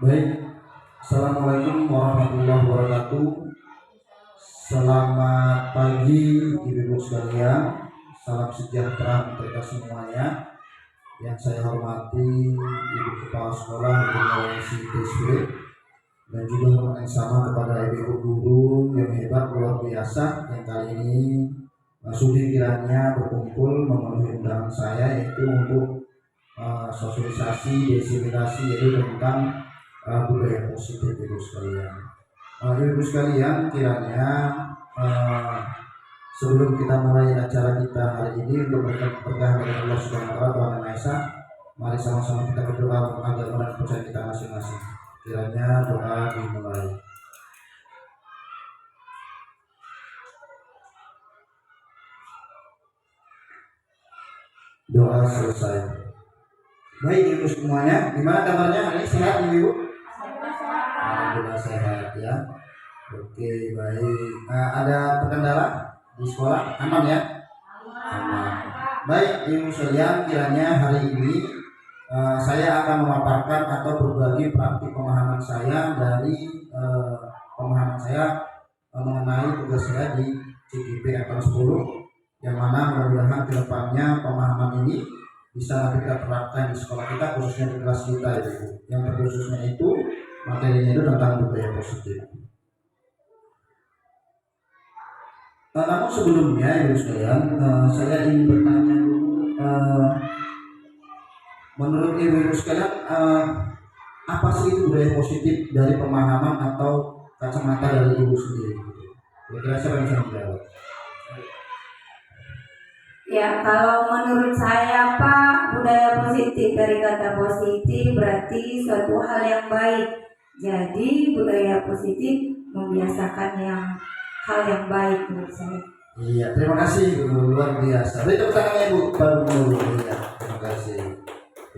Baik, Assalamualaikum warahmatullahi wabarakatuh. Selamat pagi ibu-ibu sekalian. Salam sejahtera untuk kita semuanya. Yang saya hormati Ibu Kepala Sekolah Ibu Nawangsi Tesfir, dan juga hormat yang sama kepada ibu guru yang hebat luar biasa yang kali ini sudi kiranya berkumpul memenuhi undangan saya, yaitu untuk sosialisasi, diseminasi yaitu tentang budaya positif ibu sekalian. Ibu sekalian, kiranya sebelum kita mulai acara kita hari ini untuk berpegang dengan Allah Subhanahu wa Ta'ala Tuhan Yang Maha Esa, mari sama-sama kita berdoa untuk agama dan kepercayaan kita masing-masing. Kiranya doa dimulai. Doa selesai. Baik ibu semuanya, gimana kabarnya hari ini? Sehat ibu? Alhamdulillah sehat ya. Oke, baik. Ada terkendala di sekolah? Aman ya? Aman. Baik ibu sekalian, kiranya hari ini saya akan memaparkan atau berbagi praktik pemahaman saya dari pemahaman saya mengenai tugas saya di CGP angkatan 10, yang mana mudah-mudahan kedepannya pemahaman ini bisa kita terapkan di sekolah kita, khususnya di kelas kita itu. Yang terkhususnya itu materinya itu tentang budaya positif. Namun sebelumnya ibu sekalian, saya ingin bertanya dulu, menurut ibu sekalian, apa sih itu budaya positif dari pemahaman atau kacamata dari ibu sendiri? Kira-kira siapa yang bisa menjawab? Ya, kalau menurut saya Pak, budaya positif dari kata positif berarti suatu hal yang baik. Jadi budaya positif membiasakan hal yang baik menurut saya. Iya, terima kasih Bu, luar biasa. Beri tepuk tangannya Bu, baru dulu. Iya, terima kasih.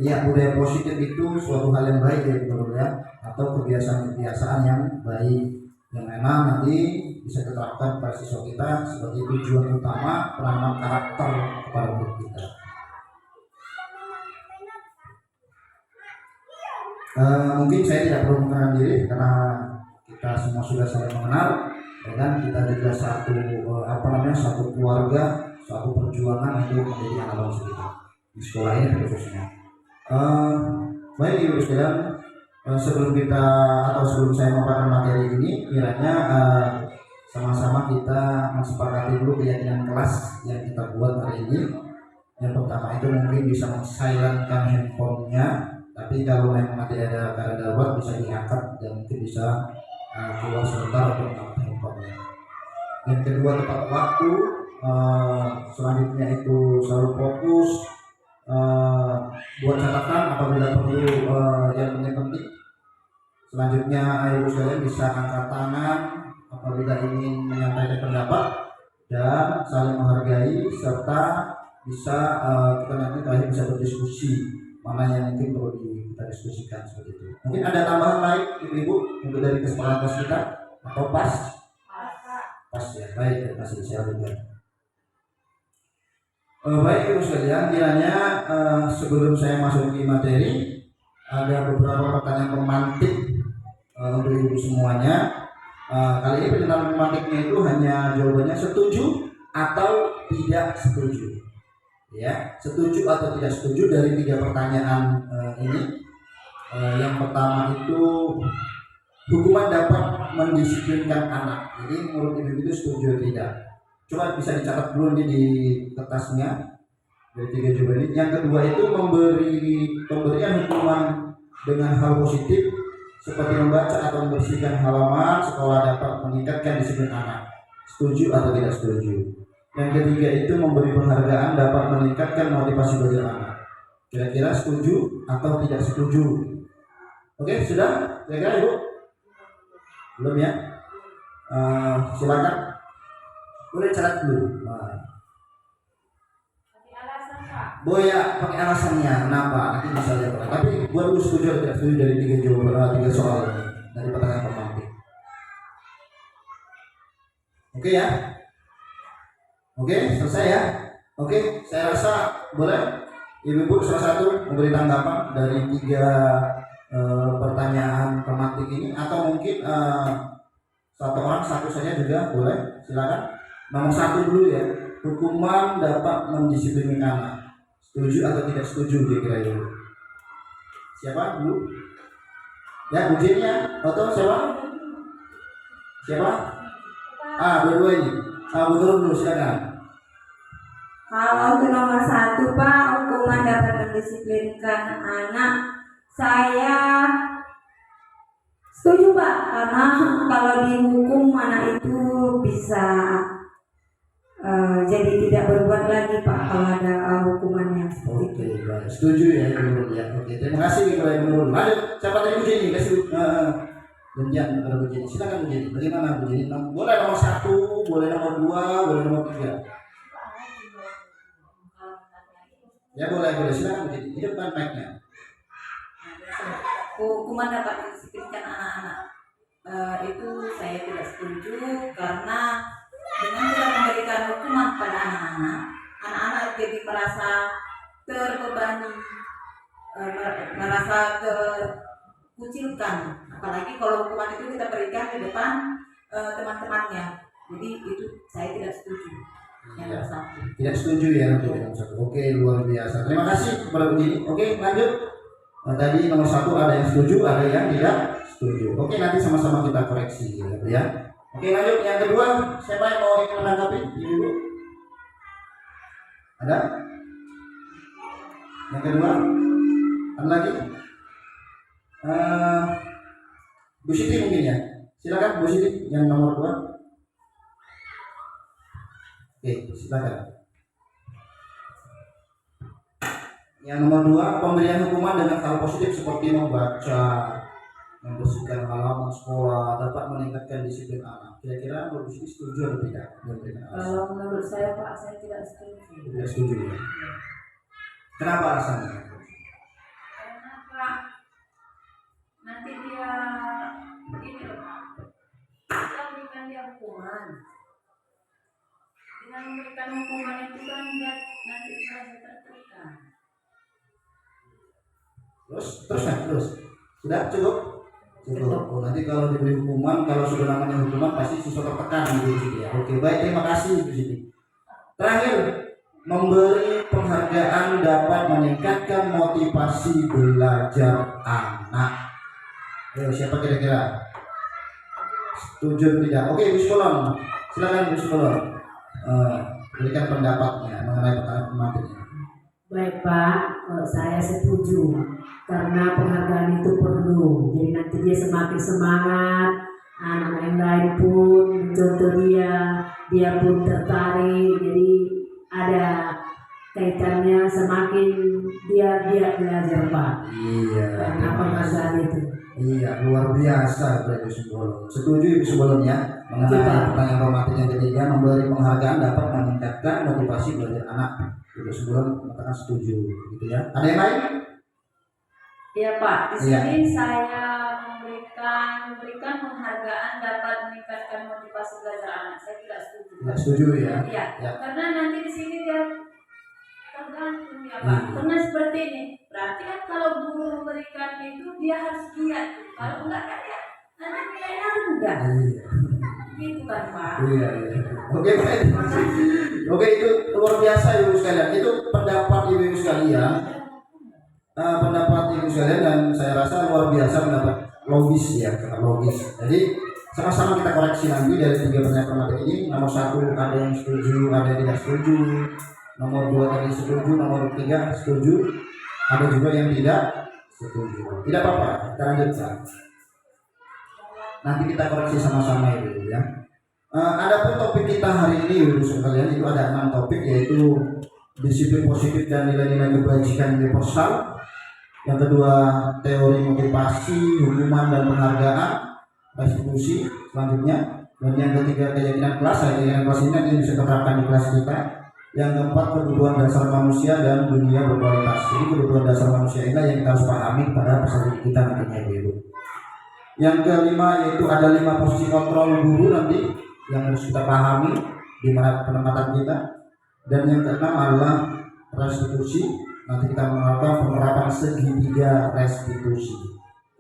Iya, budaya positif itu suatu hal yang baik ya Bu ya, atau kebiasaan-kebiasaan yang baik yang memang nanti bisa diterapkan pada siswa kita sebagai tujuan utama penanaman karakter kepada murid kita. Mungkin saya tidak perlu mengenalkan diri karena kita semua sudah saling mengenal, dan kita juga satu keluarga, satu perjuangan untuk menjadi anak bangsa kita di sekolah ini khususnya. Baik ibu sekalian, sebelum saya memaparkan materi ini, kiranya sama-sama kita mensepakati dulu keyakinan kelas yang kita buat hari ini. Yang pertama itu mungkin bisa men-silentkan handphonenya, tapi kalau memang nanti ada keadaan darurat bisa diangkat dan mungkin bisa keluar sebentar untuk mengangkat handphonenya. Yang kedua, tepat waktu. Selanjutnya itu selalu fokus, buat catatan apabila perlu yang penting. Selanjutnya ibu sekalian bisa angkat tangan apabila ingin menyampaikan pendapat dan saling menghargai, serta bisa kita nanti terakhir bisa berdiskusi mana yang mungkin perlu kita diskusikan seperti itu. Mungkin ada tambahan lain ibu-ibu untuk dari kesepakatan kelas kita atau pas ya. Baik, terima kasih. Saya juga. Baik ibu sekalian, kiranya sebelum saya masuk di materi, ada beberapa pertanyaan pemantik untuk ibu semuanya. Kali ini pertanyaan pemantiknya itu hanya jawabannya setuju atau tidak setuju. Ya, setuju atau tidak setuju dari 3 pertanyaan ini. Yang pertama itu, hukuman dapat mendisiplinkan anak. Jadi menurut ibu itu setuju atau tidak? Coba bisa dicatat dulu nih di kertasnya dari 3 jawaban ini. Yang kedua itu pemberian hukuman dengan hal positif seperti membaca atau membersihkan halaman sekolah dapat meningkatkan disiplin anak. Setuju atau tidak setuju? Yang ketiga itu memberi penghargaan dapat meningkatkan motivasi belajar anak. Kira-kira setuju atau tidak setuju? Oke, sudah? Kira-kira ibu? Belum ya? Silakan. Boleh catat dulu. Boleh pakai alasannya kenapa, nanti bisa lihat. Tapi buat dulu setuju atau tidak setuju dari 3 soal ini, dari pertanyaan pemantik. Oke ya? Oke, selesai ya? Oke, saya rasa boleh ibu-ibu salah satu memberi tanggapan dari 3 pertanyaan tematik ini, atau mungkin satu orang satu saja juga boleh, silakan. Nomor 1 dulu ya, hukuman dapat mendisiplinkan anak, setuju atau tidak setuju kira-kira itu? Siapa dulu? Ya, Bu Jenny ya, atau siapa? Siapa? Dua-dua ini. Bu Nurul dulu, silakan. Kalau untuk nomor 1 Pak, hukuman dapat mendisiplinkan anak, saya setuju Pak, karena kalau dihukum anak itu bisa jadi tidak berbuat lagi Pak kalau ada hukuman yang seperti itu. Oke, baik. Setuju ya Ibu Nurul ya. Oke, terima kasih kepada Ibu Nurul. Lanjut, siapa tadi Bu Jenny? Kasih gantian kepada Bu Jenny. Silakan Bu Jenny. Bagaimana Bu Jenny? Boleh nomor 1, boleh nomor 2, boleh nomor 3. Ya boleh, silakan Bu Jenny. Hidupkan mic-nya. Hukuman dapat mendisiplinkan anak-anak, itu saya tidak setuju, karena dengan tidak memberikan hukuman pada anak-anak jadi merasa terbebani, merasa terkucilkan, apalagi kalau hukuman itu kita berikan di depan teman-temannya. Jadi itu saya tidak setuju. Yang satu. Tidak setuju ya untuk yang satu. Oke, luar biasa. Terima kasih kepada Bu Jenny. Oke, lanjut. Tadi nomor 1 ada yang setuju, ada yang tidak setuju. Oke, nanti sama-sama kita koreksi ya. Oke, lanjut yang kedua. Siapa yang mau menanggapi? Ibu? Ada? Yang kedua? Ada lagi? Bu Siti mungkin ya. Silakan Bu Siti yang nomor 2. Oke, silakan. Yang nomor 2, pemberian hukuman dengan hal positif seperti membaca, membersihkan halaman sekolah dapat meningkatkan disiplin anak. Kira-kira Bu Siti setuju atau tidak? Kalau menurut saya Pak, saya tidak setuju. Tidak setuju ya. Kenapa alasannya? Karena Pak, nanti dia begini loh Pak, kita berikan dia hukuman. Dengan memberikan hukuman itu kan dia nanti merasa tertekan. Terus. Sudah cukup? Oh, nanti kalau diberi hukuman, kalau sudah namanya hukuman pasti siswa tertekan gitu ya. Oke, baik, terima kasih Bu Siti. Terakhir, memberi penghargaan dapat meningkatkan motivasi belajar anak. Ayo, siapa kira-kira? Setuju tidak? Oke, Bu Sekolon. Silakan Bu Sekolon. Berikan pendapatnya mengenai pertanyaan tematik ini. Baik Pak, saya setuju karena penghargaan itu perlu. Jadi nanti dia semakin semangat, anak yang lain pun contoh dia pun tertarik. Jadi ada kaitannya, semakin dia belajar Pak. Iya. Karena penghargaan itu. Iya, luar biasa Ibu Sekolon. Setuju Ibu Sekolon ya mengenai pertanyaan tematik yang ketiga, memberi penghargaan dapat meningkatkan motivasi belajar anak. Ibu Sekolon mengatakan setuju, gitu ya. Ada yang lain? Iya Pak, di Iya. sini saya memberikan penghargaan dapat meningkatkan motivasi belajar anak. Saya tidak setuju. Tidak setuju ya. Iya, Ya. karena nanti di sini dia tergantung ya Pak. Karena seperti ini, berarti kan kalau guru memberikan itu dia harus giat. Kalau enggak kan ya nanti nilainya rendah. Iya. Gitu kan Pak. Iya. Oke, baik. Oke, itu luar biasa Ibu sekalian. Itu pendapat Ibu sekalian. Pendapat Ibu sekalian, dan saya rasa luar biasa, pendapat logis ya, logis. Jadi sama-sama kita koreksi nanti dari 3 pertanyaan tematik ini. Nomor 1 ada yang setuju, ada yang tidak setuju. Nomor 2 tadi setuju, nomor 3 setuju. Ada juga yang tidak setuju. Tidak apa-apa, kita lanjutkan. Nanti kita koreksi sama-sama Ibu ya. Adapun topik kita hari ini Ibu sekalian, itu ada 6 topik, yaitu disiplin positif dan nilai-nilai kebajikan universal. Yang kedua, teori motivasi, hukuman dan penghargaan, restitusi selanjutnya. Dan yang ketiga, keyakinan kelas. Keyakinan kelas ini nanti bisa diterapkan di kelas kita. Yang keempat, kebutuhan dasar manusia dan dunia berkualitas. Jadi kebutuhan dasar manusia ini yang kita harus pahami pada peserta kita nantinya Ibu. Yang kelima, yaitu ada 5 posisi kontrol guru nanti yang harus kita pahami di mana penempatan kita. Dan yang keenam adalah restitusi. Nanti kita melakukan penerapan segitiga restitusi.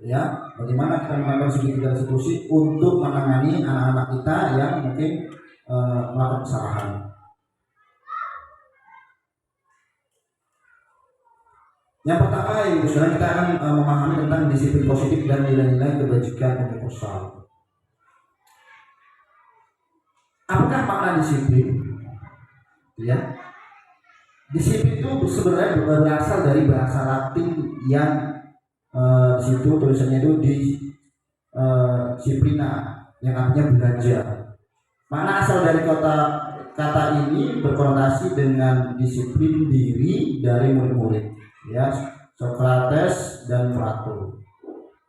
ya, bagaimana kita melakukan studi restitusi untuk menangani anak-anak kita yang mungkin melakukan kesalahan. Yang pertama, Ibu saudara, kita akan memahami tentang disiplin positif dan nilai-nilai kebajikan universal. Apakah makna disiplin? Ya, disiplin itu sebenarnya berasal dari bahasa Latin yang di situ tulisannya itu disiplina, yang artinya belajar. Makna asal dari kata ini berkonotasi dengan disiplin diri dari murid-murid, ya, Socrates dan Plato.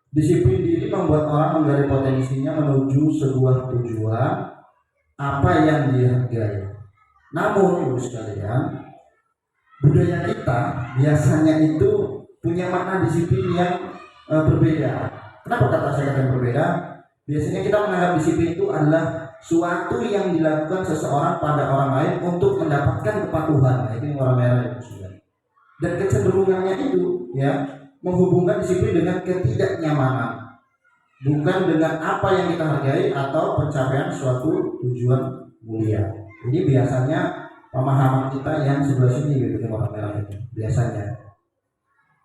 Disiplin diri membuat orang menggali potensinya menuju sebuah tujuan apa yang dihargai. Namun, Ibu sekalian, budaya kita biasanya itu punya makna disiplin yang berbeda. Kenapa kata saya katakan berbeda? Biasanya kita menganggap disiplin itu adalah suatu yang dilakukan seseorang pada orang lain untuk mendapatkan kepatuhan. Nah, itu yang warna merah itu. Dan kecenderungannya itu, ya, menghubungkan disiplin dengan ketidaknyamanan, bukan dengan apa yang kita hargai atau pencapaian suatu tujuan mulia. Ini biasanya pemahaman kita yang sebelah sini gitu, warna merah itu biasanya,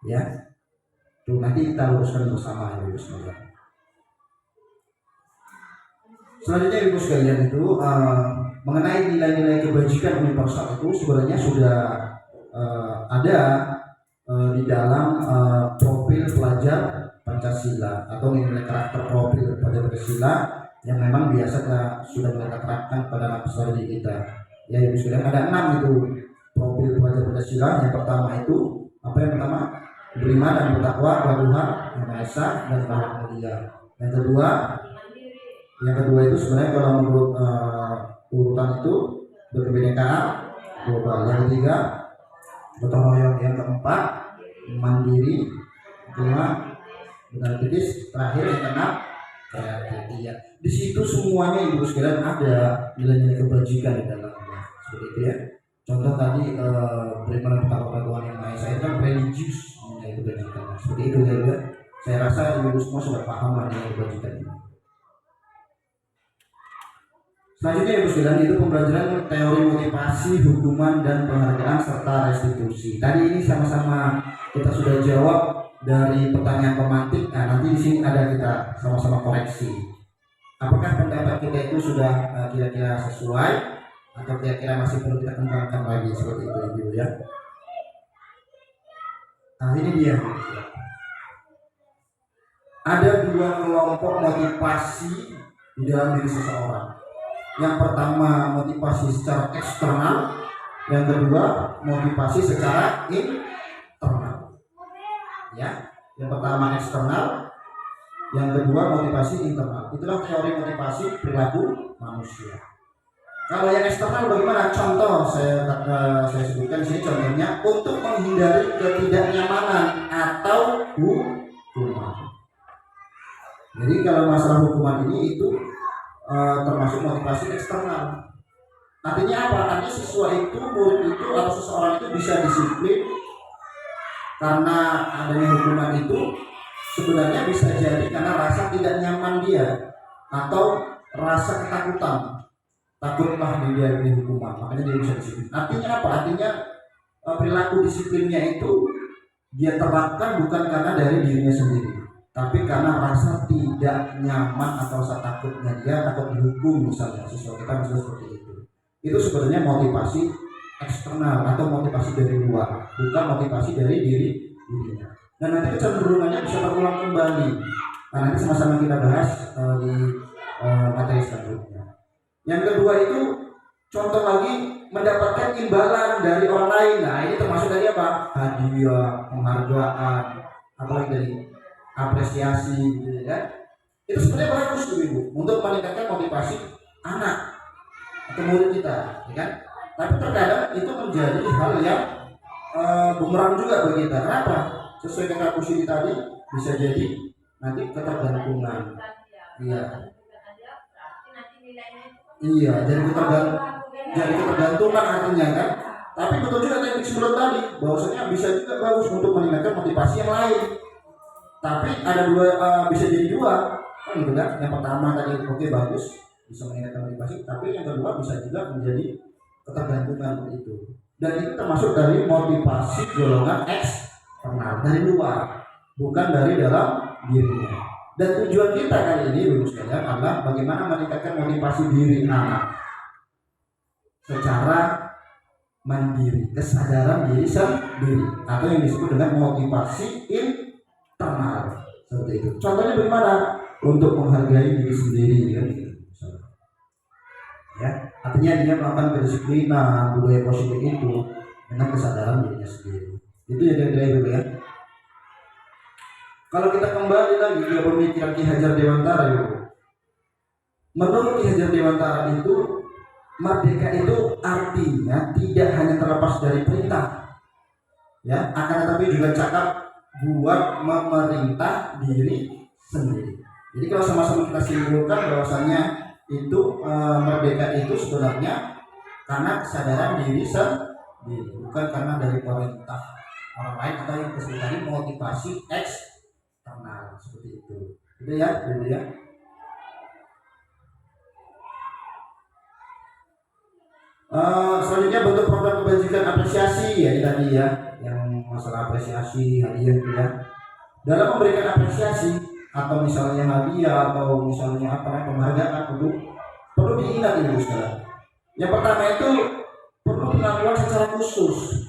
ya. Tuh, nanti kita luruskan bersama ya, Ibu sekalian. Selanjutnya, Ibu sekalian, itu mengenai nilai-nilai kebajikan universal itu sebenarnya sudah ada di dalam profil pelajar Pancasila atau nilai karakter profil pelajar Pancasila yang memang biasa kita sudah mulai terapkan pada anak didik kita. Ya, Ibu sekalian, ada 6 itu profil pelajar Pancasila. Yang pertama itu apa? Yang pertama, beriman dan bertakwa kepada Tuhan Yang Maha Esa dan berakhlak mulia. Yang kedua itu sebenarnya kalau menurut urutan itu berkebinekaan global. Yang ketiga, gotong royong. Yang keempat, mandiri. Yang kelima, benar kritis. Terakhir, yang keenam, kreatif. Ya. Di situ semuanya, Ibu sekalian, ada nilai-nilai kebajikan di dalamnya. Seperti itu ya. Contoh tadi beriman dan bertakwa kepada Tuhan Yang Maha Esa itu kan religius nilai kebajikan. Seperti itu ya. Saya rasa Ibu semua sudah paham nilai kebajikan ini. Selanjutnya, Ibu sekalian, itu pembelajaran teori motivasi, hukuman dan penghargaan serta restitusi. Tadi ini sama-sama kita sudah jawab dari pertanyaan pemantik. Nah, nanti di sini ada kita sama-sama koreksi. Apakah pendapat kita itu sudah kira-kira sesuai atau kira-kira masih perlu kita kembangkan lagi, seperti itu, Ibu ya. Nah, ini dia. Ada 2 kelompok motivasi di dalam diri seseorang. Yang pertama, motivasi secara eksternal. Yang kedua, motivasi secara internal. Ya, yang pertama eksternal, yang kedua motivasi internal. Itulah teori motivasi perilaku manusia. Kalau yang eksternal bagaimana? Contoh saya sebutkan di sini contohnya untuk menghindari ketidaknyamanan atau hukuman. Jadi kalau masalah hukuman ini itu termasuk motivasi eksternal. Artinya apa? Artinya siswa itu, murid itu atau seseorang itu bisa disiplin karena adanya hukuman itu sebenarnya bisa jadi karena rasa tidak nyaman dia atau rasa ketakutan, takutlah dia di hukuman, makanya dia bisa disiplin. Artinya apa? Artinya perilaku disiplinnya itu dia terapkan bukan karena dari dirinya sendiri, tapi karena rasa tidak nyaman atau rasa takutnya dia takut dihukum misalnya, siswa kita misalnya seperti itu. Itu sebenarnya motivasi eksternal atau motivasi dari luar, bukan motivasi dari dirinya. Dan nanti kecenderungannya bisa terulang kembali. Nah, nanti sama-sama kita bahas di materi selanjutnya. Yang kedua itu contoh lagi mendapatkan imbalan dari orang lain. Nah, ini termasuk dari apa? Hadiah, penghargaan, apalagi dari apresiasi, gitu ya. Itu sebenarnya bagus tuh, Ibu, untuk meningkatkan motivasi anak atau murid kita, ya kan? Tapi terkadang itu menjadi hal yang bumerang juga bagi kita. Kenapa? Sesuai kata Bu Siti tadi, bisa jadi nanti ketergantungan. Iya, jadi ketergantungan artinya kan. Tapi betul juga teknik sebelum tadi, bahwasanya bisa juga bagus untuk meningkatkan motivasi yang lain. Tapi ada dua, bisa jadi dua kan gitu kan. Yang pertama tadi oke bagus, bisa meningkatkan motivasi, tapi yang kedua bisa juga menjadi ketergantungan itu. Dan itu termasuk dari motivasi golongan eksternal dari luar, bukan dari dalam dirinya. Dan tujuan kita kali ini Bapak sekalian adalah bagaimana meningkatkan motivasi diri anak secara mandiri, kesadaran diri sendiri, atau yang disebut dengan motivasi internal seperti itu. Contohnya bagaimana? Untuk menghargai diri sendiri kan gitu. Ya, artinya dia melakukan kedisiplinan, budaya positif itu dengan kesadaran dirinya sendiri. Itu yang kira-kira ya. Kalau kita kembali lagi ke pemikiran Ki Hajar Dewantara, menurut Ki Hajar Dewantara itu merdeka itu artinya tidak hanya terlepas dari perintah, ya, akan tetapi juga cakap buat memerintah diri sendiri. Jadi kalau sama-sama kita simpulkan bahwasanya itu merdeka itu sebenarnya karena kesadaran diri sendiri, bukan karena dari perintah orang lain atau yang disebut tadi motivasi eksternal seperti itu. Itu ya, dulu ya. Selanjutnya bentuk program kebajikan apresiasi ya tadi ya, yang masalah apresiasi hadiah gitu ya. Dalam memberikan apresiasi atau misalnya hadiah atau misalnya penghargaan perlu diingat ini sekarang. Yang pertama itu perlu pengakuan secara khusus,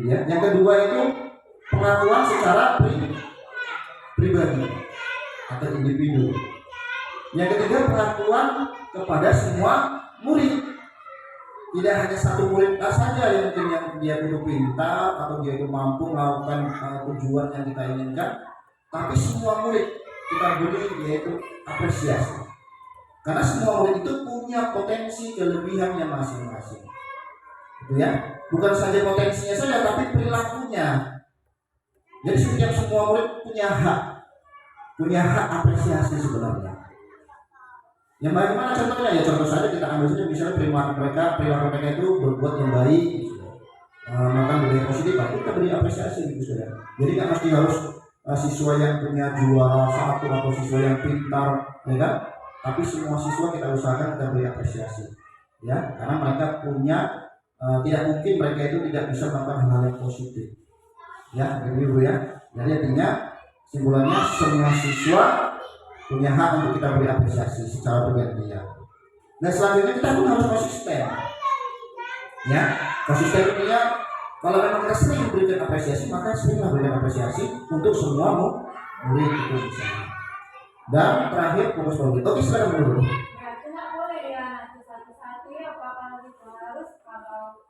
ya. Yang kedua itu pengakuan secara pribadi atau individu. Yang ketiga pengakuan kepada semua murid. Tidak hanya satu murid saja yang mungkin yang dia itu pintar atau dia itu mampu melakukan tujuan yang kita inginkan, tapi semua murid kita beri yaitu apresiasi. Karena semua murid itu punya potensi kelebihannya masing-masing. Gitu ya. Bukan saja potensinya saja tapi perilakunya. Jadi setiap semua murid punya hak apresiasi sebenarnya. Yang bagaimana contohnya ya, contoh saja kita ambil saja misalnya perilaku mereka itu berbuat yang baik, melakukan budaya positif, kita beri apresiasi gitu saja. Jadi kan pasti harus siswa yang punya juara satu atau siswa yang pintar, ya kan? Tapi semua siswa kita usahakan kita beri apresiasi, ya, karena mereka punya tidak mungkin mereka itu tidak bisa melakukan hal yang positif, ya, begitu ya. Jadi artinya simpulannya semua siswa punya hak untuk kita beri apresiasi secara bergantian. Nah selanjutnya kita pun harus konsisten, ya. Konsisten artinya kalau memang kita sering memberikan apresiasi maka seringlah berikan apresiasi untuk semua murid itu misalnya. Dan terakhir fokus politik. Oke, silakan dulu. Berarti nggak boleh ya nanti satu-satu ya Pak, kalau gitu harus kalau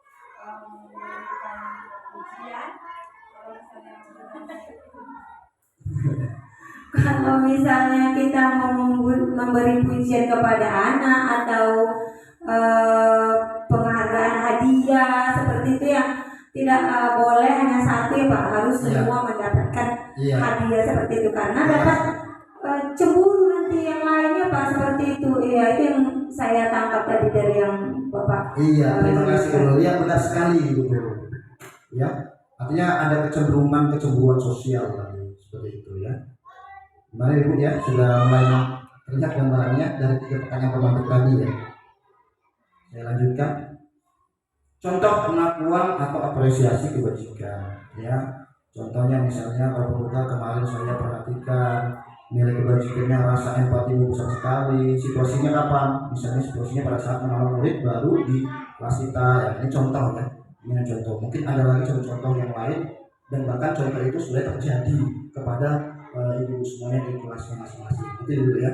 memberikan ujian kalau misalnya kita mau memberi pujian kepada anak atau penghargaan hadiah seperti itu ya tidak boleh hanya satu ya Pak, harus semua mendapatkan hadiah seperti itu karena dapat cemburu nanti yang lainnya Pak, seperti itu ya. Itu yang saya tangkap tadi dari yang Bapak. Iya, terima kasih Bu. Ya benar sekali Bu. Ya, artinya ada kecemburuan sosial tadi seperti itu ya. Gimana Ibu ya, sudah mulai terlihat gambarannya dari 3 pekan yang berlanjut tadi ya. Saya lanjutkan. Contoh pengakuan atau apresiasi kebajikan ya. Contohnya misalnya kalau pemuda kemarin saya perhatikan nilai kebajikannya, rasa empati besar sekali. Situasinya kapan? Misalnya situasinya pada saat menolong murid baru di kelas kita ya. Ini contoh ya. Ini contoh. Mungkin ada lagi contoh-contoh yang lain dan bahkan contoh itu sudah terjadi kepada ibu semuanya di kelasnya masing-masing. Itu dulu ya.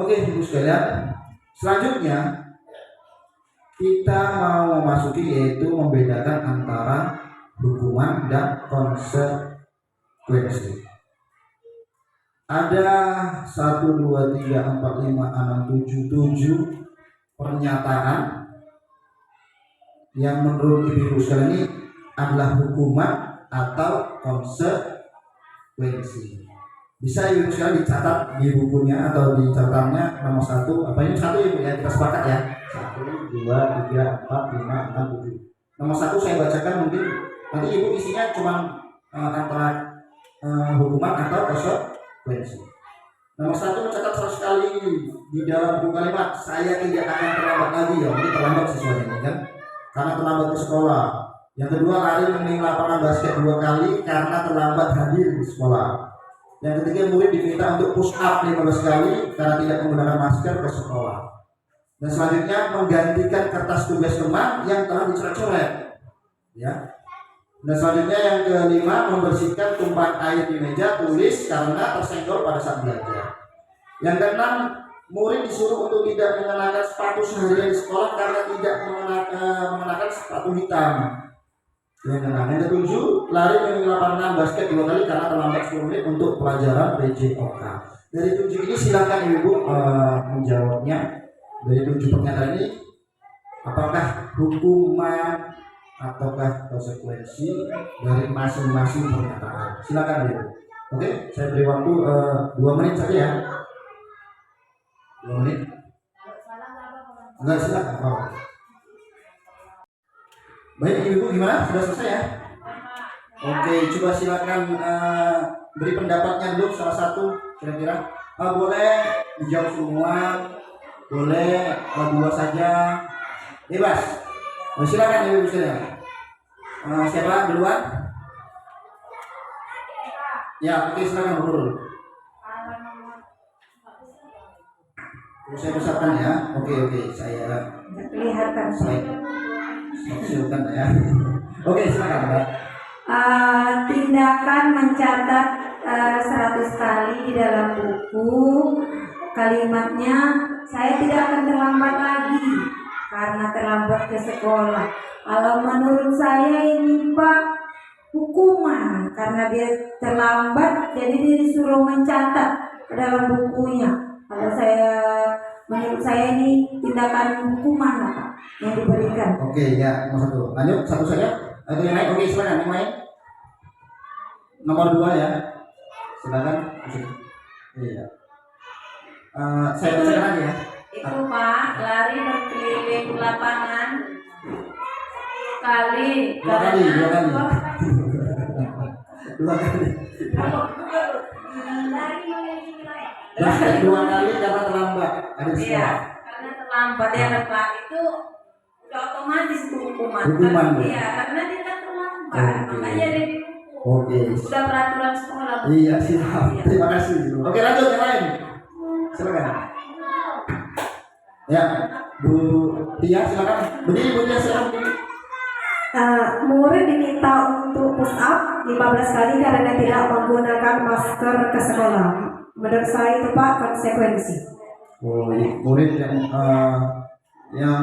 Oke ibu sekalian, selanjutnya kita mau memasuki yaitu membedakan antara hukuman dan konsekuensi. Ada 1, 2, 3, 4, 5, 6, 7 pernyataan yang menurut ibu sekalian ini adalah hukuman atau konsekuensi. Bisa ibu sekalian dicatat di bukunya atau di catatannya nomor 1. Apa ini 1 ibu ya, kita sepakat ya. 1, 2, 3, 4, 5, 6, 7. Nomor 1 saya bacakan, mungkin nanti ibu isinya cuma antara hukuman atau konsekuensi. Nomor satu, mencatat 100 kali di dalam buku kalimat saya tidak akan terlambat lagi. Ya ini terlambat sesuatu ini kan, karena terlambat ke sekolah. Yang kedua, lari keliling lapangan basket 2 kali karena terlambat hadir di sekolah. Yang ketiga, murid diminta untuk push up 15 kali karena tidak menggunakan masker ke sekolah. Dan selanjutnya, menggantikan kertas tugas teman yang telah dicoret-coret. Ya. Dan selanjutnya yang kelima, membersihkan tumpahan air di meja tulis karena tersenggol pada saat belajar. Yang keenam, murid disuruh untuk tidak mengenakan sepatu seharian di sekolah karena tidak mengenakan sepatu hitam. Yang ketujuh, lari keliling lapangan basket 2 kali karena terlambat 10 menit untuk pelajaran PJOK. Dari 7 ini silakan ibu menjawabnya. Dari 7 pernyataan ini, apakah hukuman ataukah konsekuensi dari masing-masing pernyataan? Silakan ibu. Oke, saya beri waktu 2 menit saja ya. 2 menit. Enggak, silakan. Baik, ibu gimana? Sudah selesai ya? Oke, coba silakan beri pendapatnya dulu salah satu kira-kira. Boleh dijawab semua, boleh 2 saja, bebas. Silakan ibu sekalian. Siapa duluan? Ya, oke, silakan dulu. Saya besarkan ya. Oke, saya Kelihatan. silakan ya. Oke, silakan Mbak. Tindakan mencatat 100 kali di dalam buku kalimatnya saya tidak akan terlambat lagi karena terlambat ke sekolah. Kalau menurut saya ini Pak, hukuman karena dia terlambat jadi dia disuruh mencatat ke dalam bukunya. Kalau menurut saya ini tindakan hukuman lah Pak yang diberikan. Oke, ya, nomor 1. Lanjut, satu saja. Atau yang lain? Oke, silakan yang lain. Nomor 2 ya. Silakan. Iya. Saya bacakan aja ya. Itu Pak, lari berkeliling lapangan kali. 2 kali. 2 kali. Basket 2 kali karena terlambat. Ada di Iya, sekolah. karena terlambat ya Pak, itu udah otomatis itu hukuman. Hukuman, Bu. Iya, karena dia kan terlambat, Oke. makanya dia dihukum. Oke. Udah peraturan sekolah. Bu. Iya, siap. Iya. Terima kasih. Oke, lanjut yang lain. Silakan. Ya, Bu Tia, silakan. Berdiri Bu Tia, silakan. Murid diminta untuk push up 15 kali karena tidak menggunakan masker ke sekolah. Menurut saya itu Pak konsekuensi. Oh, murid yang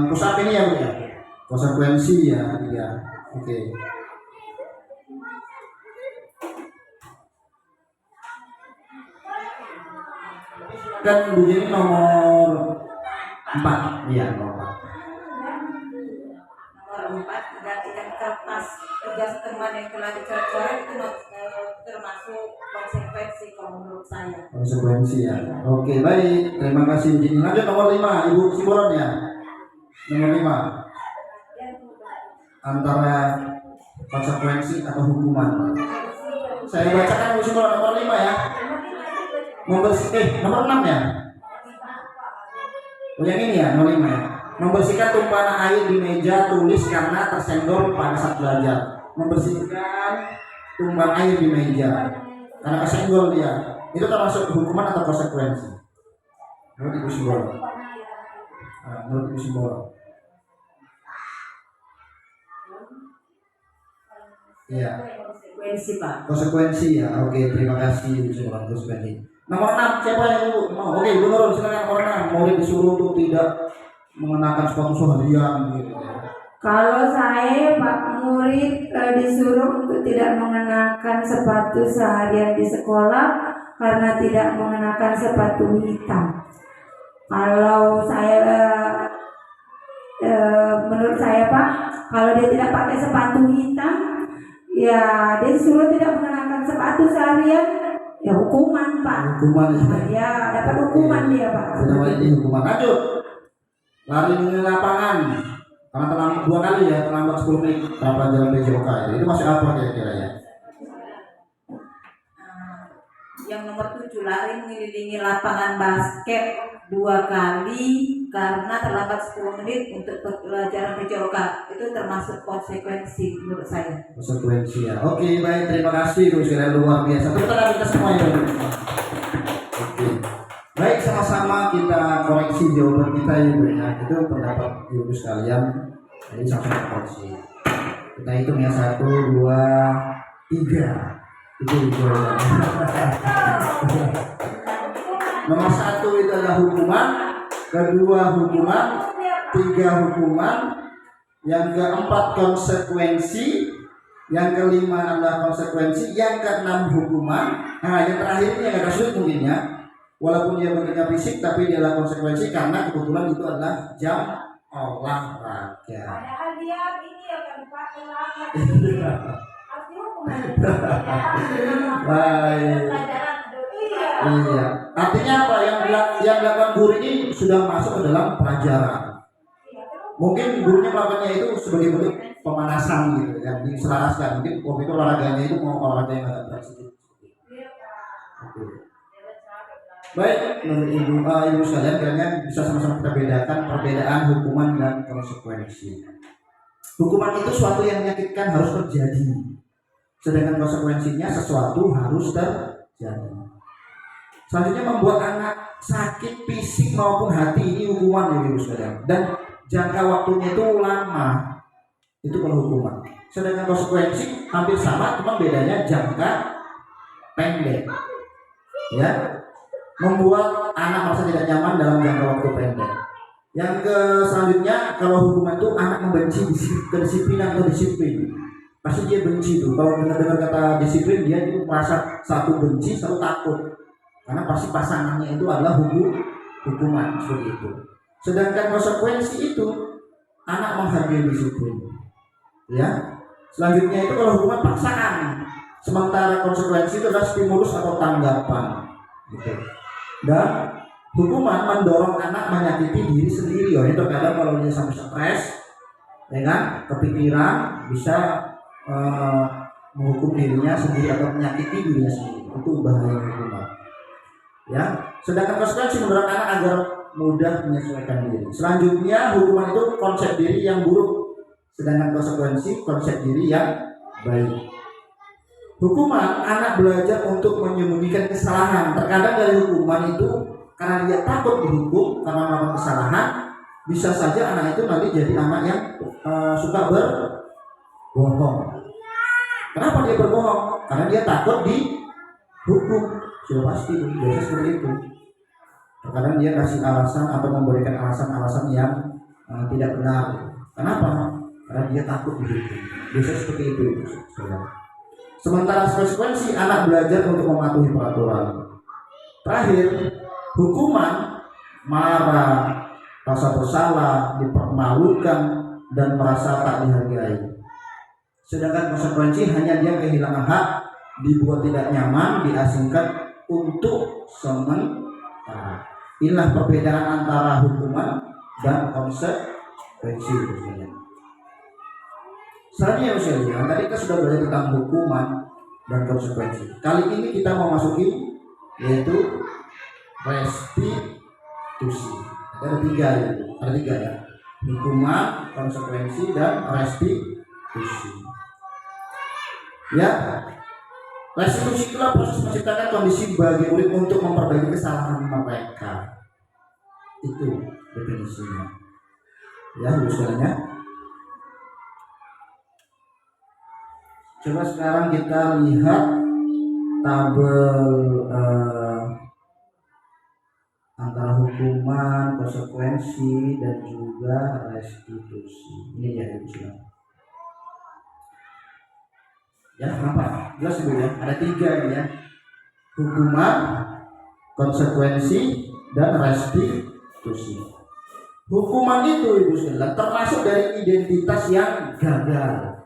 push up ini ya Bu ya. Konsekuensi ya, iya. Oke. Dan begini nomor 4. Iya, nomor 4. Nomor 4, gantikan kertas tugas teman yang telah dicoret-coret itu termasuk konsekuensi kalau menurut saya. Konsekuensi ya. Oke, baik. Terima kasih begini. Lanjut nomor 5, Ibu Simbolon ya. Nomor 5. Antara konsekuensi atau hukuman. Saya bacakan Bu Simbolon nomor 5 ya. Nomor 6 ya. Oh, yang ini ya, nomor 5 ya. Membersihkan tumpahan air di meja tulis karena tersenggol pada saat belajar. Membersihkan tumpahan air di meja karena tersenggol dia. Itu termasuk hukuman atau konsekuensi? Menurut Ibu Simbolon. Menurut Ibu Simbolon. Iya. Konsekuensi Pak. Konsekuensi ya. Oke, terima kasih Ibu Simbolon. Konsekuensi. Nomor 6, siapa yang Ibu? Oke, Ibu Nurul, silakan nomor 6. Murid disuruh untuk tidak mengenakan sepatu seharian gitu. Kalau saya Pak murid disuruh untuk tidak mengenakan sepatu seharian di sekolah karena tidak mengenakan sepatu hitam. Kalau saya menurut saya Pak, kalau dia tidak pakai sepatu hitam, ya dia disuruh tidak mengenakan sepatu seharian, ya hukuman Pak. Hukuman Ya dapat hukuman dia Pak. Sudah ini hukuman. Lanjut. Lari di lapangan karena terlambat 2 kali ya, terlambat 10 menit pelajaran PJOK. Itu masih apa kira-kira ya? Yang nomor 7, lari mengelilingi lapangan basket 2 kali karena terlambat 10 menit untuk pelajaran PJOK. Itu termasuk konsekuensi menurut saya. Konsekuensi ya. Oke, baik, terima kasih Ibu sekalian, luar biasa. Tepuk tangan kita semua ya. Oke. Baik, sama-sama kita koreksi jawaban kita ya Ibu ya. Itu pendapat Ibu sekalian. Jadi sama-sama koreksi. Kita hitung ya, 1, 2, 3. Itu jawabannya. Nomor 1 itu adalah hukuman, kedua hukuman, 3 hukuman, yang keempat konsekuensi, yang kelima adalah konsekuensi, yang keenam hukuman. Nah, yang terakhir ini yang agak sulit mungkin ya, walaupun dia bentuknya fisik tapi dia adalah konsekuensi karena kebetulan itu adalah jam olahraga. Padahal dia ini akan pakai lama. Baik. Iya. Artinya apa? Yang dilakukan guru ini sudah masuk ke dalam pelajaran. Mungkin gurunya melakukannya itu sebagai bentuk pemanasan gitu, yang diselaraskan. Mungkin waktu itu olahraganya itu mau olahraga yang agak berat sedikit. Oke. Baik, ibu sekalian, kiranya bisa sama-sama kita bedakan perbedaan hukuman dan konsekuensi. Hukuman itu suatu yang menyakitkan harus terjadi, sedangkan konsekuensinya sesuatu harus terjadi. Selanjutnya, membuat anak sakit fisik maupun hati, ini hukuman ya ibu sekalian, dan jangka waktunya itu lama, itu kalau hukuman. Sedangkan konsekuensi hampir sama, cuma bedanya jangka pendek. Ya, membuat anak merasa tidak nyaman dalam jangka waktu pendek. Yang selanjutnya, kalau hukuman itu anak membenci kedisiplinan atau disiplin. Pasti dia benci tuh. Kalau dengar kata disiplin, dia itu merasa satu benci, satu takut. Karena pasti pasangannya itu adalah hukuman seperti itu. Sedangkan konsekuensi itu anak menghargai disiplin. Ya. Selanjutnya itu kalau hukuman paksaan. Sementara konsekuensi itu adalah stimulus atau tanggapan. Gitu. Dan hukuman mendorong anak menyakiti diri sendiri. Itu kadang kalau dia sampai stres, ya kan, kepikiran bisa menghukum dirinya sendiri atau menyakiti dirinya sendiri. Itu bahaya hukuman. Ya, sedangkan konsekuensi mendorong anak agar mudah menyesuaikan diri. Selanjutnya, hukuman itu konsep diri yang buruk, sedangkan konsekuensi konsep diri yang baik. Hukuman, anak belajar untuk menyembunyikan kesalahan. Terkadang dari hukuman itu karena dia takut dihukum karena melakukan kesalahan, bisa saja anak itu nanti jadi anak yang suka berbohong. Kenapa dia berbohong? Karena dia takut dihukum. Sudah pasti, biasa seperti itu. Terkadang dia kasih alasan atau memberikan alasan-alasan yang tidak benar. Kenapa? Karena dia takut dihukum. Biasa seperti itu. Sementara konsekuensi, anak belajar untuk mematuhi peraturan. Terakhir, hukuman, marah, rasa bersalah, dipermalukan, dan merasa tak dihargai. Sedangkan konsekuensi hanya dia kehilangan hak, dibuat tidak nyaman, diasingkan untuk sementara. Inilah perbedaan antara hukuman dan konsekuensi. Selanjutnya, tadi kita sudah belajar tentang hukuman dan konsekuensi. Kali ini kita mau masuki yaitu restitusi. Ada tiga ya. Hukuman, konsekuensi, dan restitusi. Ya. Restitusi itulah proses menciptakan kondisi bagi murid untuk memperbaiki kesalahan mereka. Itu definisinya. Ya, sekalian. Coba sekarang kita lihat tabel antara hukuman, konsekuensi, dan juga restitusi. Ini ya, Ibu silakan. Ya, kenapa? Jelas Ibu ya. Ada 3 ini ya. Hukuman, konsekuensi, dan restitusi. Hukuman itu Ibu sekalian termasuk dari identitas yang gagal.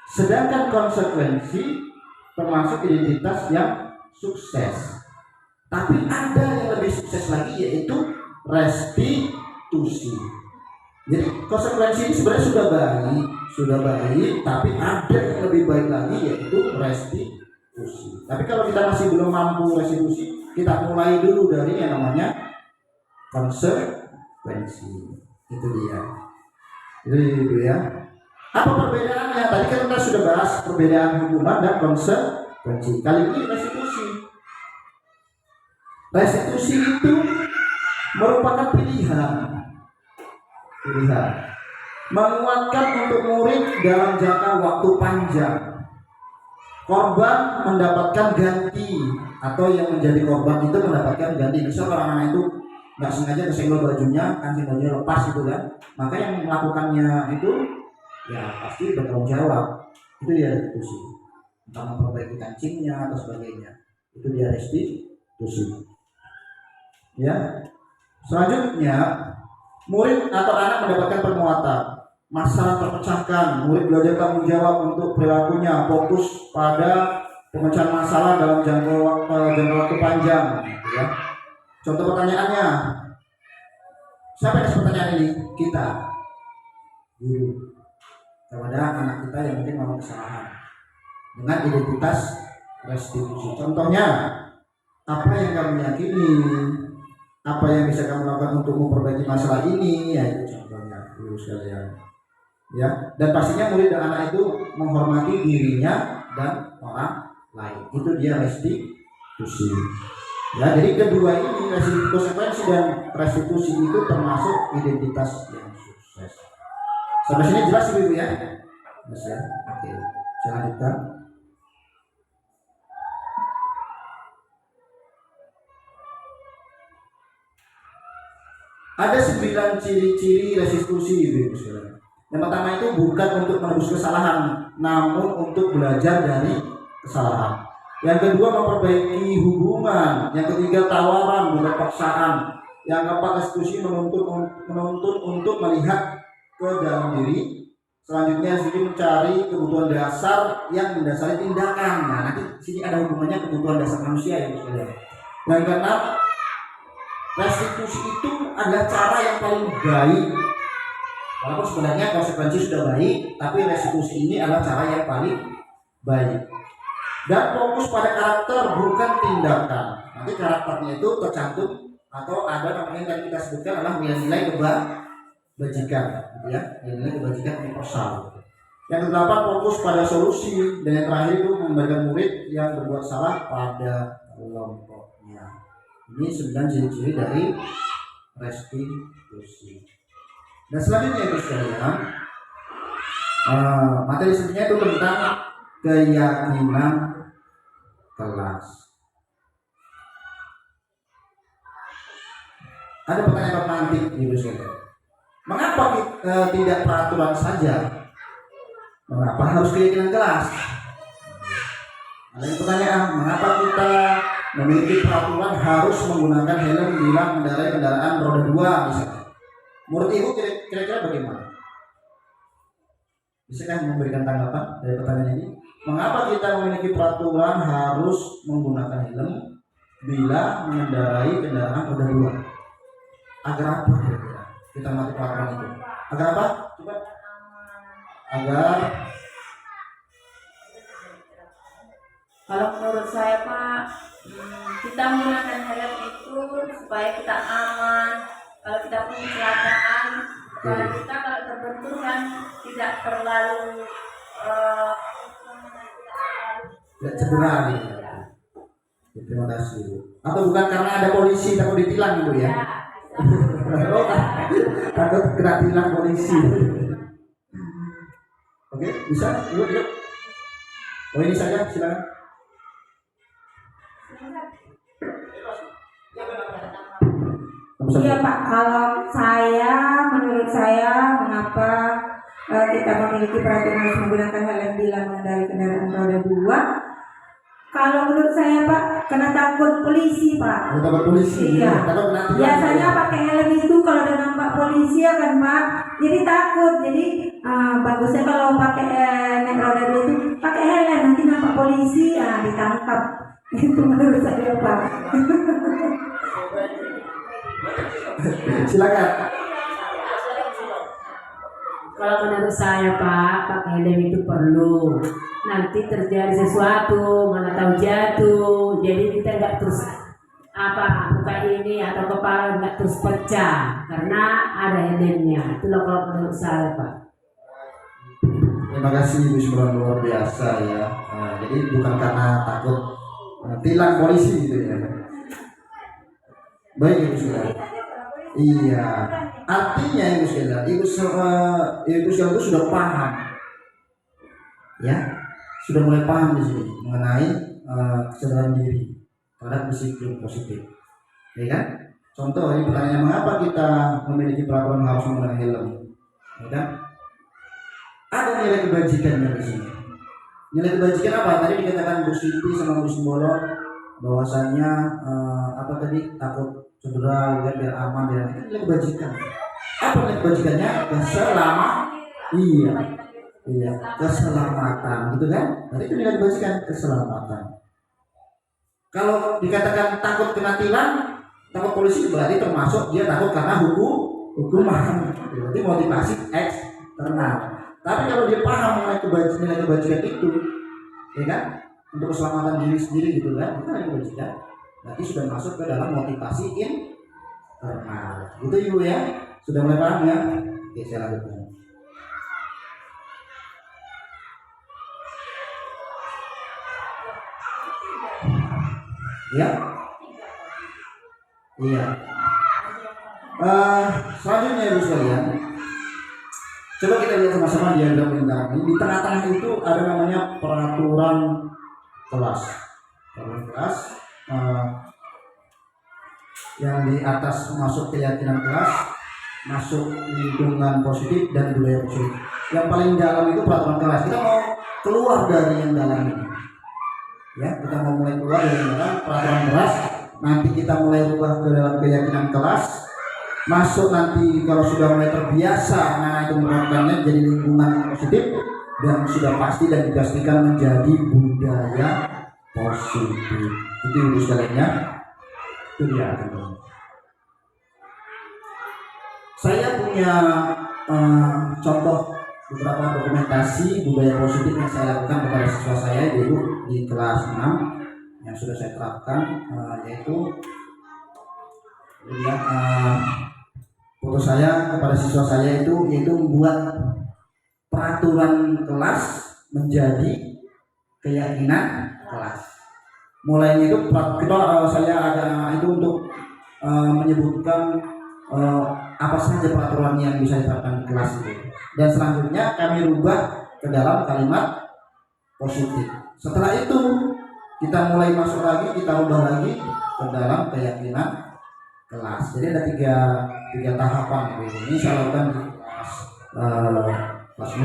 Sedangkan konsekuensi termasuk identitas yang sukses. Tapi ada yang lebih sukses lagi, yaitu restitusi. Jadi konsekuensi ini sebenarnya sudah baik, tapi ada yang lebih baik lagi, yaitu restitusi. Tapi kalau kita masih belum mampu restitusi, kita mulai dulu dari yang namanya konsekuensi. Itu dia. Itu ya. Apa perbedaannya? Tadi kan kita sudah bahas perbedaan hukuman dan konsekuensi. Kali ini restitusi. Restitusi itu merupakan pilihan. Menguatkan untuk murid dalam jangka waktu panjang. Korban mendapatkan ganti, atau yang menjadi korban itu mendapatkan ganti. Misal orang anak itu nggak sengaja kesenggol bajunya, kancing bajunya lepas gitu kan, maka yang melakukannya itu ya pasti bertanggung jawab. Itu dia restitusi, entah memperbaiki kancingnya atau sebagainya. Itu dia restitusi. Ya. Selanjutnya, murid atau anak mendapatkan penguatan. Masalah terpecahkan, murid belajar tanggung jawab untuk perilakunya, fokus pada pemecahan masalah dalam jangka waktu panjang. Ya. Contoh pertanyaannya, siapa yang pertanyaan ini? Kita, guru, kepada anak kita yang mungkin melakukan kesalahan dengan identitas restitusi. Contohnya, apa yang kamu yakini, apa yang bisa kamu lakukan untuk memperbaiki masalah ini, ya itu contohnya, guru sekalian. Ya, dan pastinya murid dan anak itu menghormati dirinya dan orang lain. Itu dia restitusi. Ya, jadi kedua ini konsekuensi dan restitusi itu termasuk identitas yang sukses. Sampai sini jelas Ibu ya? Jelas ya? Oke, saya lanjutkan. Ada 9 ciri-ciri restitusi Ibu sekalian. Yang pertama itu bukan untuk menebus kesalahan, namun untuk belajar dari kesalahan. Yang kedua memperbaiki hubungan. Yang ketiga tawaran bukan paksaan. Yang keempat restitusi menuntun untuk melihat ke dalam diri. Selanjutnya sini mencari kebutuhan dasar yang mendasari tindakan. Nah, nanti sini ada hubungannya kebutuhan dasar manusia ya sekalian. Yang keenam, restitusi itu adalah cara yang paling baik. Walaupun sebenarnya konsekuensi sudah baik, tapi restitusi ini adalah cara yang paling baik. Dan fokus pada karakter bukan tindakan. Nanti karakternya itu tercantum atau ada namanya yang kita sebutkan adalah nilai-nilai kebajikan, gitu ya, nilai kebajikan universal. Yang kedelapan fokus pada solusi, dan yang terakhir itu memberikan murid yang berbuat salah pada kelompoknya. Ini 9 ciri-ciri dari restitusi. Dan selanjutnya itu sekalian, materi selanjutnya itu tentang keyakinan kelas. Ada pertanyaan romantik Ibu sekalian. Mengapa tidak peraturan saja? Mengapa harus keyakinan kelas? Ada yang pertanyaan, mengapa kita memiliki peraturan harus menggunakan helm bila mengendarai kendaraan roda 2 misalnya? Menurut Ibu kira-kira bagaimana? Bisakah memberikan tanggapan dari pertanyaan ini? Mengapa kita memiliki peraturan harus menggunakan helm bila mengendarai kendaraan roda 2? Agar apa kira-kira kita mematuhi peraturan itu? Agar apa? Coba. Agar Kalau menurut saya Pak, kita menggunakan helm itu supaya kita aman. Kalau kita punya kecelakaan, kita kalau terbentur kan tidak terlalu tidak cedera gitu. Terima kasih. Atau bukan karena ada polisi takut ditilang Ibu ya? Oh, takut kena tilang polisi. Oke, bisa? Yuk. Oh ini saja, silakan. Iya Pak, kalau menurut saya mengapa kita memiliki peraturan harus menggunakan helm bila mengendarai kendaraan roda 2? Kalau menurut saya Pak, karena takut polisi Pak. Takut polisi. Iya. Takut nanti. Biasanya pakai helm itu kalau ada nampak polisi ya kan Pak, jadi takut. Jadi bagusnya kalau pakai naik roda 2 itu pakai helm, nanti nampak polisi, ditangkap. Itu menurut saya Pak. Silakan. Kalau menurut saya Pak, pakai helm itu perlu. Nanti terjadi sesuatu, mana tahu jatuh. Jadi kita nggak terus buka ini atau kepala nggak terus pecah karena ada helmnya. Itulah kalau menurut saya Pak. Terima kasih Ibu Simran, luar biasa ya. Jadi bukan karena takut tilang polisi gitu ya. Baik Ibu Simran. Iya, artinya Ibu Simran, Ibu Simran itu sudah paham, ya, sudah mulai paham di sini mengenai kesadaran diri terhadap disiplin positif, ya kan? Contoh ini pertanyaan, mengapa kita memiliki peraturan harus menggunakan helm, ya kan? Ada nilai kebajikannya di sini. Nilai kebajikan apa? Tadi dikatakan Bu Siti sama Bu Simbolon bahwasanya takut cedera biar aman, biar itu nilai kebajikan. Apa nilai kebajikannya? Keselamatan, gitu kan? Berarti itu nilai kebajikan, keselamatan. Kalau dikatakan takut kena tilang, takut polisi, berarti termasuk dia takut karena hukuman. Berarti motivasi eksternal. Tapi kalau dia paham mengenai nilai kebajikan itu, ya kan, untuk keselamatan diri sendiri gitu kan, itu nilai kebajikan. Berarti sudah masuk ke dalam motivasi internal. Gitu Ibu ya, sudah mulai paham ya? Oke, saya lanjutkan. Ya, iya. Selanjutnya Ibu sekalian, coba kita lihat sama-sama diagram lingkaran ini. Di tengah-tengah itu ada namanya peraturan kelas. Peraturan kelas yang di atas masuk keyakinan kelas, masuk lingkungan positif dan budaya positif. Yang paling dalam itu peraturan kelas. Kita mau keluar dari yang dalam ini. Ya, kita mau mulai keluar dari yang dalam peraturan kelas. Nanti kita mulai ubah ke dalam keyakinan kelas. Masuk nanti kalau sudah mulai terbiasa, nah itu menerapkannya jadi lingkungan yang positif dan sudah pasti dan dipastikan menjadi budaya positif. Itu Ibu sekalian ya. Itu dia. Saya punya contoh beberapa dokumentasi budaya positif yang saya lakukan kepada siswa saya dulu di kelas 6 yang sudah saya terapkan, yaitu foto saya kepada siswa saya yaitu membuat peraturan kelas menjadi keyakinan kelas. Mulainya itu saya ada itu untuk menyebutkan apa saja peraturan yang bisa diterapkan di kelas itu, dan selanjutnya kami rubah ke dalam kalimat positif. Setelah itu kita mulai masuk lagi, kita rubah lagi ke dalam keyakinan kelas. Jadi ada tiga tahapan ini saya lakukan di kelas 6.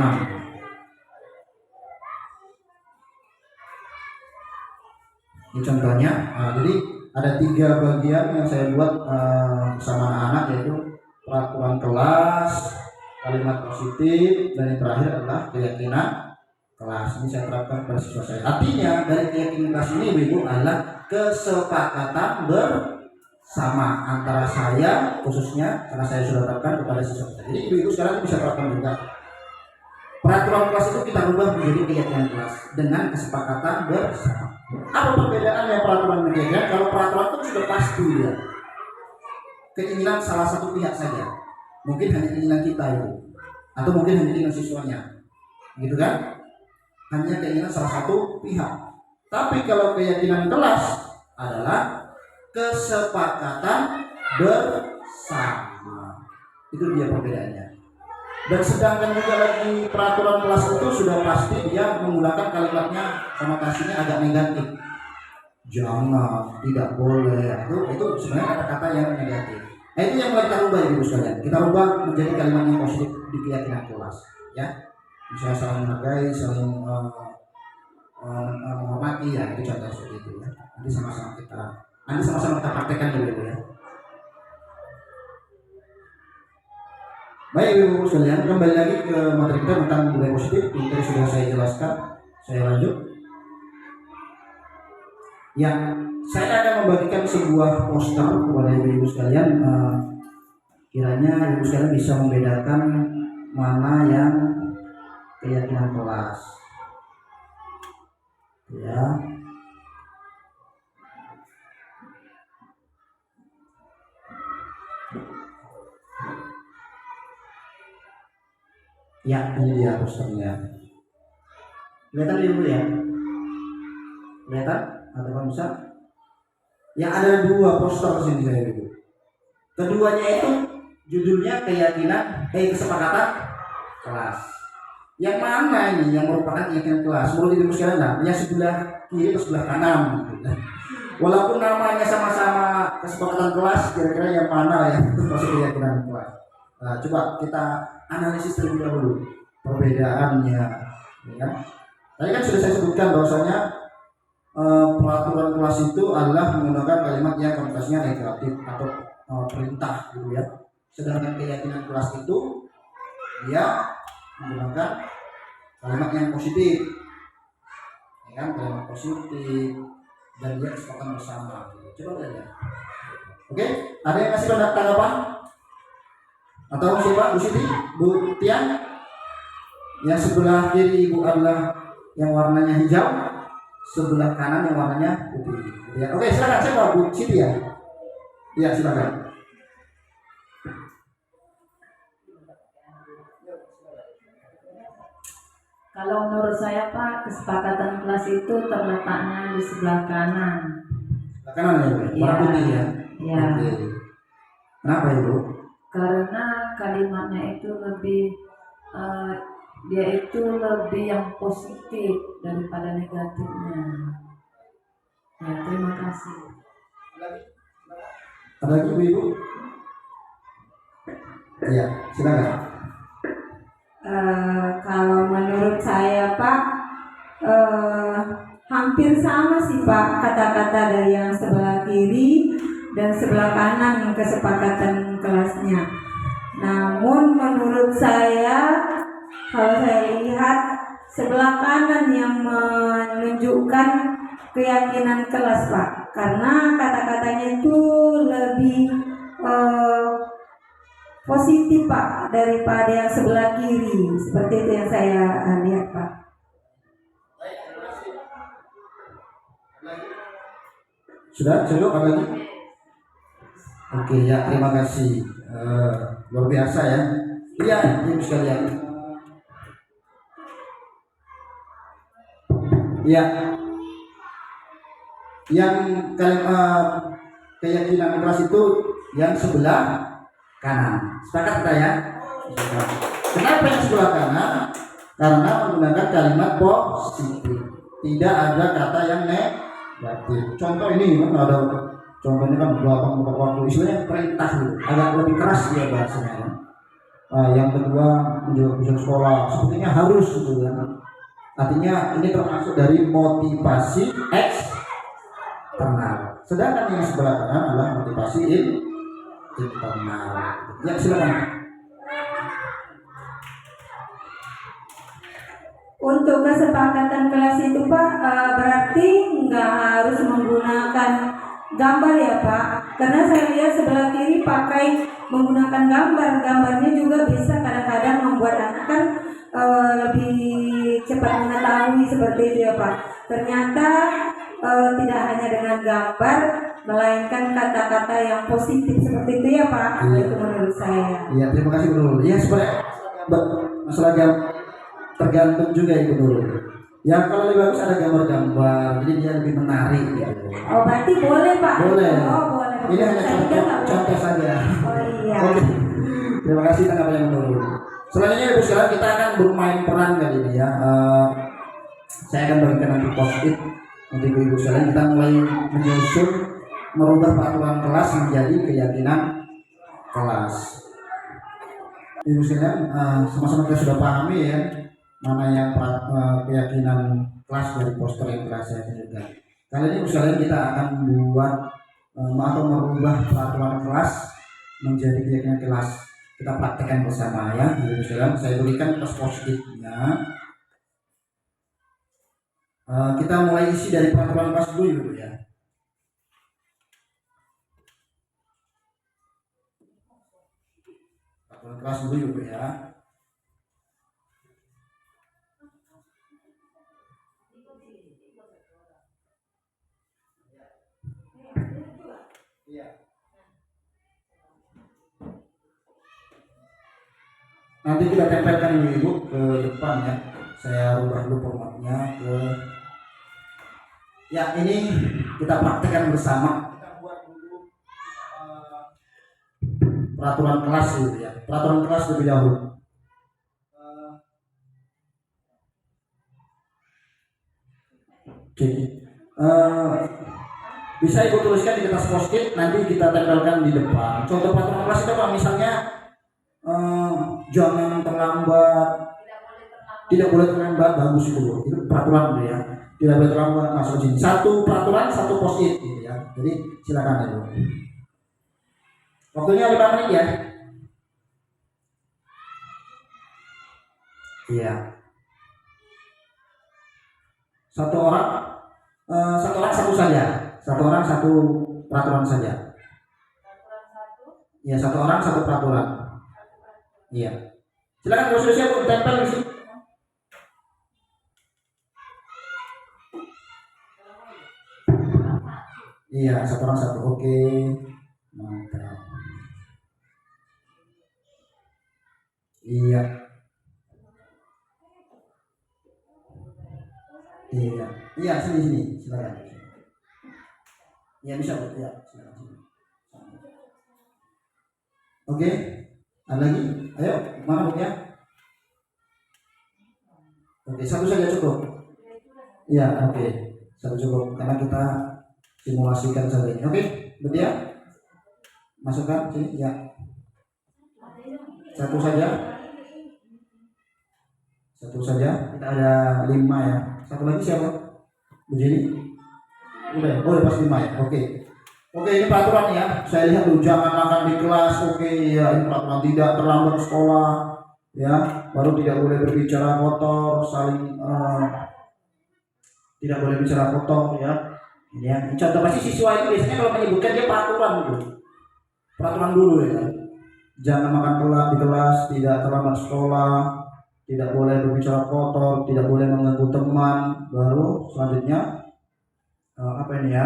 Ini contohnya. Jadi ada 3 bagian yang saya buat bersama anak-anak, yaitu peraturan kelas, kalimat positif, dan yang terakhir adalah keyakinan kelas. Ini saya terapkan pada siswa saya. Artinya dari keyakinan kelas ini Ibu adalah kesepakatan bersama antara saya, khususnya karena saya sudah terapkan kepada siswa saya. Jadi Ibu sekarang bisa terapkan juga. Peraturan kelas itu kita rubah menjadi keyakinan kelas dengan kesepakatan bersama. Apa perbedaannya peraturan dan keyakinan? Kalau peraturan itu sudah pasti ya, keinginan salah satu pihak saja, mungkin hanya keinginan kita itu, atau mungkin hanya keinginan siswanya, gitu kan? Hanya keinginan salah satu pihak. Tapi kalau keyakinan kelas adalah kesepakatan bersama. Itu dia perbedaannya. Dan sedangkan juga lagi peraturan kelas itu sudah pasti dia menggunakan kalimatnya sama kasihnya agak negatif. Jangan, tidak boleh. Itu sebenarnya kata-kata yang negatif. Nah, itu yang kita rubah Ibu sekalian. Kita rubah menjadi kalimat yang positif di keyakinan kelas, ya. Misalnya saling menghargai, saling menghormati, ya itu contoh seperti itu ya. Nanti sama-sama kita praktekkan dulu ya. Baik Ibu sekalian, kembali lagi ke materi kita tentang budaya positif. Ini tadi sudah saya jelaskan. Saya lanjut. Yang saya akan membagikan sebuah poster kepada Ibu sekalian. Kiranya Ibu sekalian bisa membedakan mana yang keyakinan kelas. Ya. Ya, ini dia posternya. Kelihatan dulu ya? Kelihatan? Ada yang bisa? Ya, ada 2 poster di sini saya dulu. Keduanya itu judulnya kesepakatan kelas. Yang mana ini yang merupakan keyakinan kelas? Menurut ibu sekalian, nah, yang sebelah kiri atau sebelah kanan gitu. Walaupun namanya sama-sama kesepakatan kelas, kira-kira yang mana yang masuk keyakinan kelas? Nah, coba kita analisis terlebih dahulu perbedaannya, ya. Tadi kan sudah saya sebutkan bahwasanya peraturan kelas itu adalah menggunakan kalimat yang konotasinya negatif atau perintah, gitu ya. Sedangkan keyakinan kelas itu dia menggunakan kalimat yang positif, ya kan, kalimat positif dan dia kesepakatan bersama. Coba lihat. Oke, ada yang kasih tanggapan? Atau siapa? Bu Siti, Bu Tian? Yang sebelah kiri ibu adalah yang warnanya hijau, sebelah kanan yang warnanya putih. Ya, oke, silakan. Siapa? Bu Siti ya? Iya, silakan. Kalau menurut saya Pak, kesepakatan kelas itu terletaknya di sebelah kanan. Sebelah kanan ya, Bu? Warna putih ya? Ya. Oke. Kenapa Ibu? Karena kalimatnya itu lebih dia itu lebih yang positif daripada negatifnya. Ya, terima kasih. Ada lagi Ibu? Iya, silakan. Kalau menurut saya Pak, hampir sama sih Pak kata-kata dari yang sebelah kiri dan sebelah kanan kesepakatan kelasnya. Namun menurut saya, kalau saya lihat sebelah kanan yang menunjukkan keyakinan kelas Pak, karena kata-katanya itu lebih positif Pak daripada yang sebelah kiri. Seperti itu yang saya lihat Pak. Sudah cukup apa lagi? Oke ya, terima kasih. Luar biasa ya. Iya, ibu sekalian. Ya, yang keyakinan kelas itu yang sebelah kanan. Sepakat kita ya? Kenapa yang sebelah kanan? Karena menggunakan kalimat positif. Tidak ada kata yang negatif. Contoh ini kan ada, contohnya kan belakang waktu istilahnya perintah gitu. Agak lebih keras dia bahasanya kan. Yang kedua menjaga ujian sekolah sepertinya harus gitu kan. Artinya ini termasuk dari motivasi eksternal. Sedangkan yang sebelah kanan adalah motivasi internal. Ya silakan. Untuk kesepakatan kelas itu Pak, berarti nggak harus menggunakan gambar ya Pak, karena saya lihat sebelah kiri pakai menggunakan gambar. Gambarnya juga bisa kadang-kadang membuat anak kan lebih cepat mengetahui seperti itu ya Pak. Ternyata tidak hanya dengan gambar, melainkan kata-kata yang positif seperti itu ya Pak. Iya. Itu menurut saya. Iya, terima kasih Bu Nurul. Ya sebenarnya masalah jam tergantung juga Ibu Nurul. Ya kalau lebih bagus ada gambar-gambar, jadi dia lebih menarik gitu. Oh berarti boleh Pak? Boleh. Oh boleh. Ini hanya Saya pikir nggak contoh boleh. saja. Oh iya. Oke. Terima kasih tanggapan yang menurut. Selanjutnya Ibu sekarang kita akan bermain peran kali ini ya. Saya akan bagikan nanti post-it untuk Ibu sekalian. Kita mulai menyusun merubah peraturan kelas menjadi keyakinan kelas. Ibu sekalian, sama-sama kita sudah pahami ya mana yang keyakinan kelas dari poster yang telah saya tunjukkan. Kali ini Ibu sekalian kita akan membuat atau merubah peraturan kelas menjadi keyakinan kelas. Kita praktekkan bersama ya, Ibu sekalian. Saya berikan post-it-nya. Kita mulai isi dari peraturan kelas dulu Ibu ya. Peraturan kelas dulu Ibu ya. Iya. Nanti kita tempelkan ini Ibu ke depan ya. Saya rubah dulu formatnya ke. Ya, ini kita praktekkan bersama. Kita buat dulu peraturan kelas gitu ya. Peraturan kelas lebih dahulu. Oke. Bisa Ibu tuliskan di kertas post-it, nanti kita tempelkan di depan. Contoh peraturan kelas itu Pak, misalnya jangan terlambat, tidak boleh terlambat, bagus itu peraturan gitu ya. Tidak boleh terlambat masuk sini. Satu peraturan, satu post-it gitu ya. Jadi silakan Ibu. Waktunya 5 menit ya. Iya. Satu orang satu saja. Satu orang satu peraturan saja. Iya, satu orang satu peraturan. Iya. Silakan kalau sudah siap tempel di sini. Iya, satu orang satu. Oke. Mantap. Iya. Iya. Iya, sini. Silakan. Iya, bisa, Bu. Ya, silakan sini. Oke. Ada lagi? Ayo, mana Bu ya? Oke, satu saja cukup. Iya, oke. Satu cukup karena kita simulasikan saja ini. Oke, betul ya? Masukkan sini ya. Satu saja. Satu saja. Kita ada 5 ya. Satu lagi siapa? Begini. Udah pas 5 ya. Oke. Oke, ini peraturan ya. Saya lihat dulu, jangan makan di kelas. Oke, ya ini peraturan, tidak terlambat sekolah. Ya, baru tidak boleh berbicara kotor, saling tidak boleh bicara kotor ya. Ini ya. Contoh pasti siswa itu biasanya kalau menyebutkan dia peraturan dulu. Peraturan dulu ya. Jangan makan di kelas, tidak terlambat sekolah, tidak boleh berbicara kotor, tidak boleh mengganggu teman. Baru selanjutnya apa ini ya?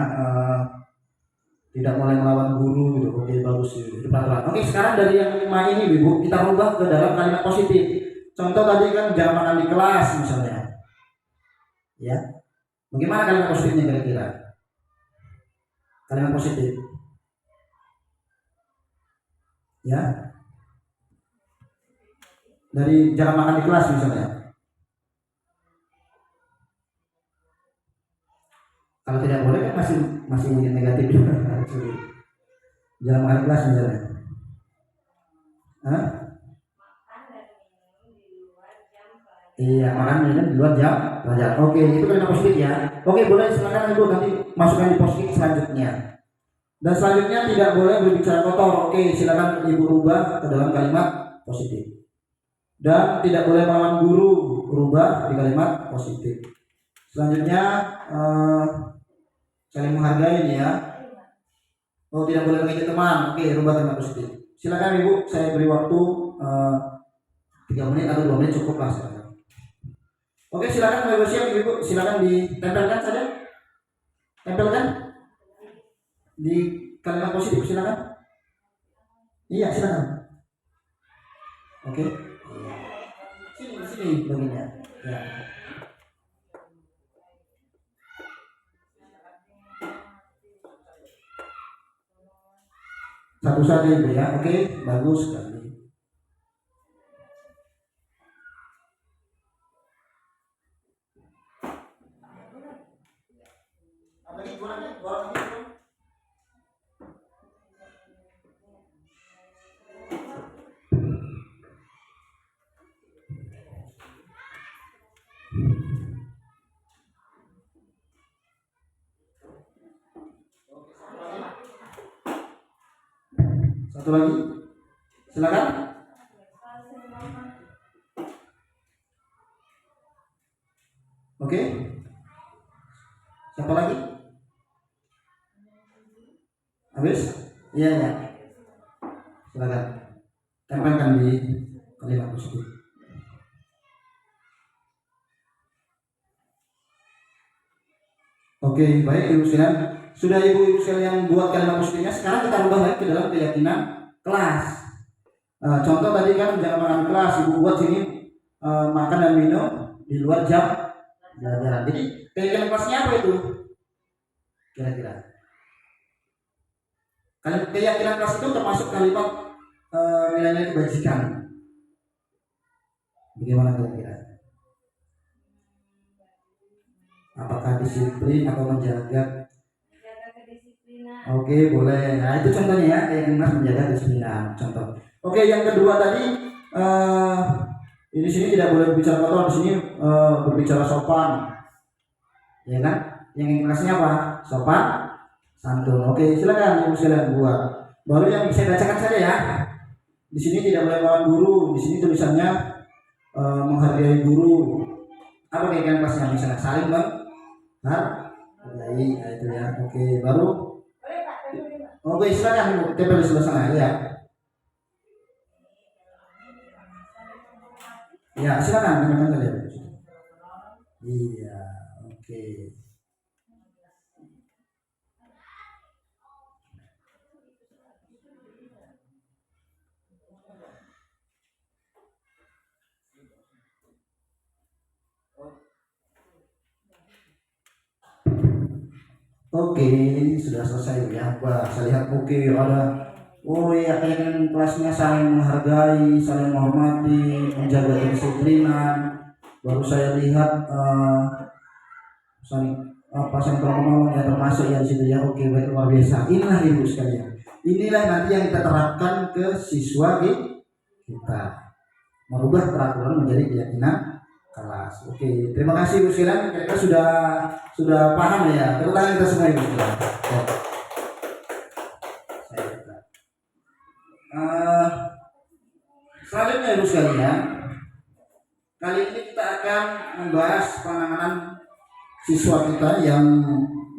Tidak boleh melawan guru gitu. Oke, bagus itu peraturan. Oke, sekarang dari yang 5 ini Ibu kita rubah ke dalam kalimat positif. Contoh tadi kan jangan makan di kelas misalnya. Ya. Bagaimana kalimat positifnya kira-kira? Kalimat positif. Ya. Dari jangan makan di kelas misalnya. Kalau tidak boleh kan masih negatif juga. Jangan makan di kelas misalnya. Hah? Iya, makan minum di luar jam pelajaran. Oke, itu kalimat positif ya. Oke, boleh silakan Ibu nanti masukkan di post-it selanjutnya. Dan selanjutnya tidak boleh berbicara kotor. Oke, silakan Ibu rubah ke dalam kalimat positif. Dan tidak boleh melawan guru, rubah di kalimat positif. Selanjutnya saling menghargai ini ya. Oh, tidak boleh mengejek teman. Oke, rubah kalimat positif. Silakan Ibu, saya beri waktu 3 menit atau 2 menit cukup lah. Oke, silakan kalau siap Ibu, silakan ditempelkan saja. Tempelkan di kalimat positif, silakan. Iya, silakan. Oke. Sini bagiannya. Ya. Satu saja Ibu ya. Oke, bagus sekali. Satu lagi, silakan. Oke, siapa lagi? Habis? Iya ya. Silakan. Tempelkan di kalimat positif. Oke, baik Ibu sekalian. sudah ibu-ibu sekalian buat kalimat positifnya, sekarang kita ubah lagi ke dalam keyakinan kelas. Contoh tadi kan jangan makan kelas, ibu buat sini makan dan minum di luar jam pelajaran. Jadi keyakinan kelasnya apa itu? Kira-kira keyakinan kelas itu termasuk kalimat nilai-nilai kebajikan. Bagaimana kira-kira? Apakah disiplin atau menjaga kedisiplinan. Oke, boleh. Nah, itu contohnya ya, kayak Mas menjaga kedisiplinan. Contoh. Oke, yang kedua tadi di sini tidak boleh berbicara kotor, di sini berbicara sopan. Ya kan? Yang kelasnya apa? Sopan, santun. Oke, silakan Ibu sekalian buat. Baru yang saya bacakan saja ya. Di sini tidak boleh melawan guru. Di sini tulisannya menghargai guru. Apa kayak kelasnya? Misalnya saling menghargai, itu ya. Oke, baru. Oke, silakan Ibu, tempel di sebelah sana ya. Ya, silakan teman-teman saja. Iya, oke. Oke, sudah selesai ya. Wah, saya lihat oke ada. Oh iya, kayaknya kelasnya saling menghargai, saling menghormati, menjaga kedisiplinan. Baru saya lihat saling menolong ya, termasuk ya di situ ya. Oke, baik, luar biasa. Inilah ibu sekalian. Inilah nanti yang kita terapkan ke siswa kita. Merubah peraturan menjadi keyakinan kelas. Oke, terima kasih ibu sekalian. Kita sudah paham ya. Tepuk tangan kita semua ibu sekalian. Selanjutnya ibu sekalian, kali ini kita akan membahas penanganan siswa kita yang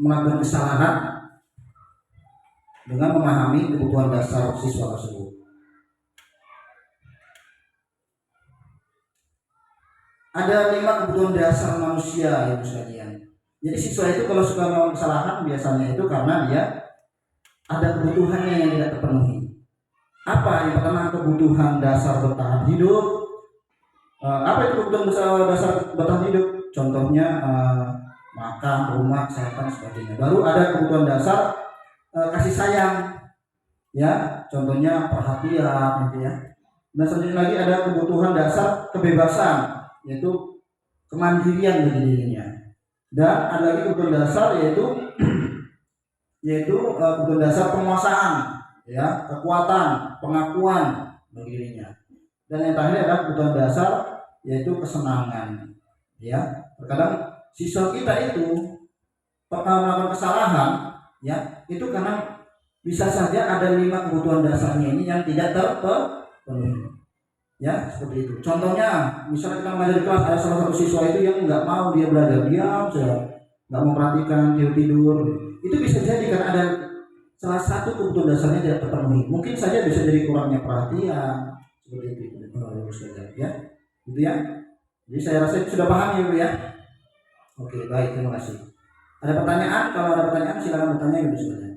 melakukan kesalahan dengan memahami kebutuhan dasar siswa tersebut. Ada 5 kebutuhan dasar manusia ibu sekalian. Jadi siswa itu kalau suka melakukan kesalahan biasanya itu karena dia ada kebutuhannya yang tidak terpenuhi. Apa yang pertama? Kebutuhan dasar bertahan hidup. Apa itu kebutuhan dasar bertahan hidup? Contohnya makan, rumah, kesehatan, sebagainya. Baru ada kebutuhan dasar kasih sayang, ya. Contohnya perhatian, gitu ya. Dan selanjutnya lagi ada kebutuhan dasar kebebasan, yaitu kemandirian bagi dirinya. Dan ada lagi kebutuhan dasar yaitu kebutuhan dasar penguasaan, ya, kekuatan, pengakuan bagi dirinya. Dan yang terakhir adalah kebutuhan dasar yaitu kesenangan, ya. Terkadang siswa kita itu melakukan kesalahan, ya, itu karena bisa saja ada 5 kebutuhan dasarnya ini yang tidak terpenuhi, ya, seperti itu. Contohnya, misalnya kita mengajar di kelas, ada salah satu siswa itu yang nggak mau dia belajar, diam saja, nggak memperhatikan, tidur. Itu bisa jadi karena ada salah satu kebutuhan dasarnya tidak terpenuhi. Mungkin saja bisa jadi kurangnya perhatian, seperti itu. Ya, gitu ya. Jadi saya rasa itu sudah paham ya Bu ya. Oke, baik, terima kasih. Ada pertanyaan? Kalau ada pertanyaan silakan bertanya Ibu sekalian.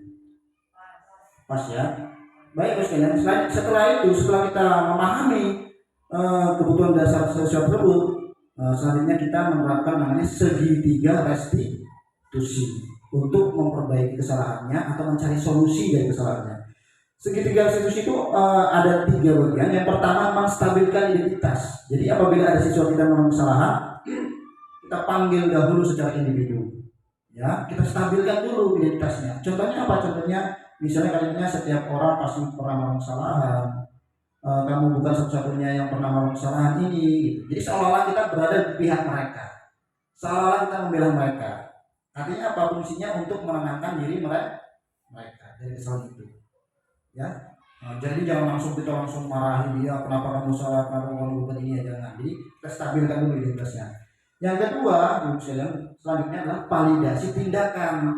Pas ya. Baik Ibu sekalian. Setelah kita memahami kebutuhan dasar siswa tersebut, selanjutnya kita menerapkan namanya segitiga restitusi untuk memperbaiki kesalahannya atau mencari solusi dari kesalahannya. Segitiga restitusi itu ada 3 bagian. Yang pertama, menstabilkan identitas. Jadi apabila ada siswa kita melakukan kesalahan, kita panggil dahulu secara individu, ya, kita stabilkan dulu identitasnya. Contohnya apa? Contohnya misalnya kalinya setiap orang pasti pernah melakukan kesalahan. Kamu bukan satu-satunya yang pernah melakukan kesalahan ini, gitu. Jadi seolah-olah kita berada di pihak mereka, seolah-olah kita membela mereka. Artinya apa? Fungsinya untuk menenangkan diri mereka dari kesalahan itu, ya. Jadi jangan kita langsung marahi dia, kenapa kamu salah, kenapa kamu bukan ini, ya, jangan. Jadi kita stabilkan dulu identitasnya. Yang kedua, selanjutnya adalah validasi tindakan.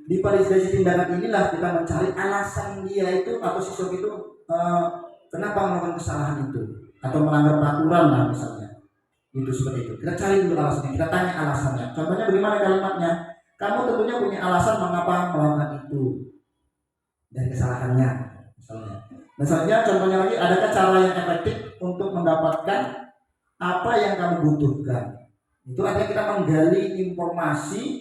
Di validasi tindakan inilah kita mencari alasan dia itu atau siswa itu kenapa melakukan kesalahan itu atau melanggar peraturan lah misalnya. Itu seperti itu. Kita cari dulu alasannya, kita tanya alasannya. Contohnya bagaimana kalimatnya? kamu tentunya punya alasan mengapa melakukan itu dari kesalahannya misalnya. Misalnya contohnya lagi, adakah cara yang efektif untuk mendapatkan apa yang kamu butuhkan? Itu artinya kita menggali informasi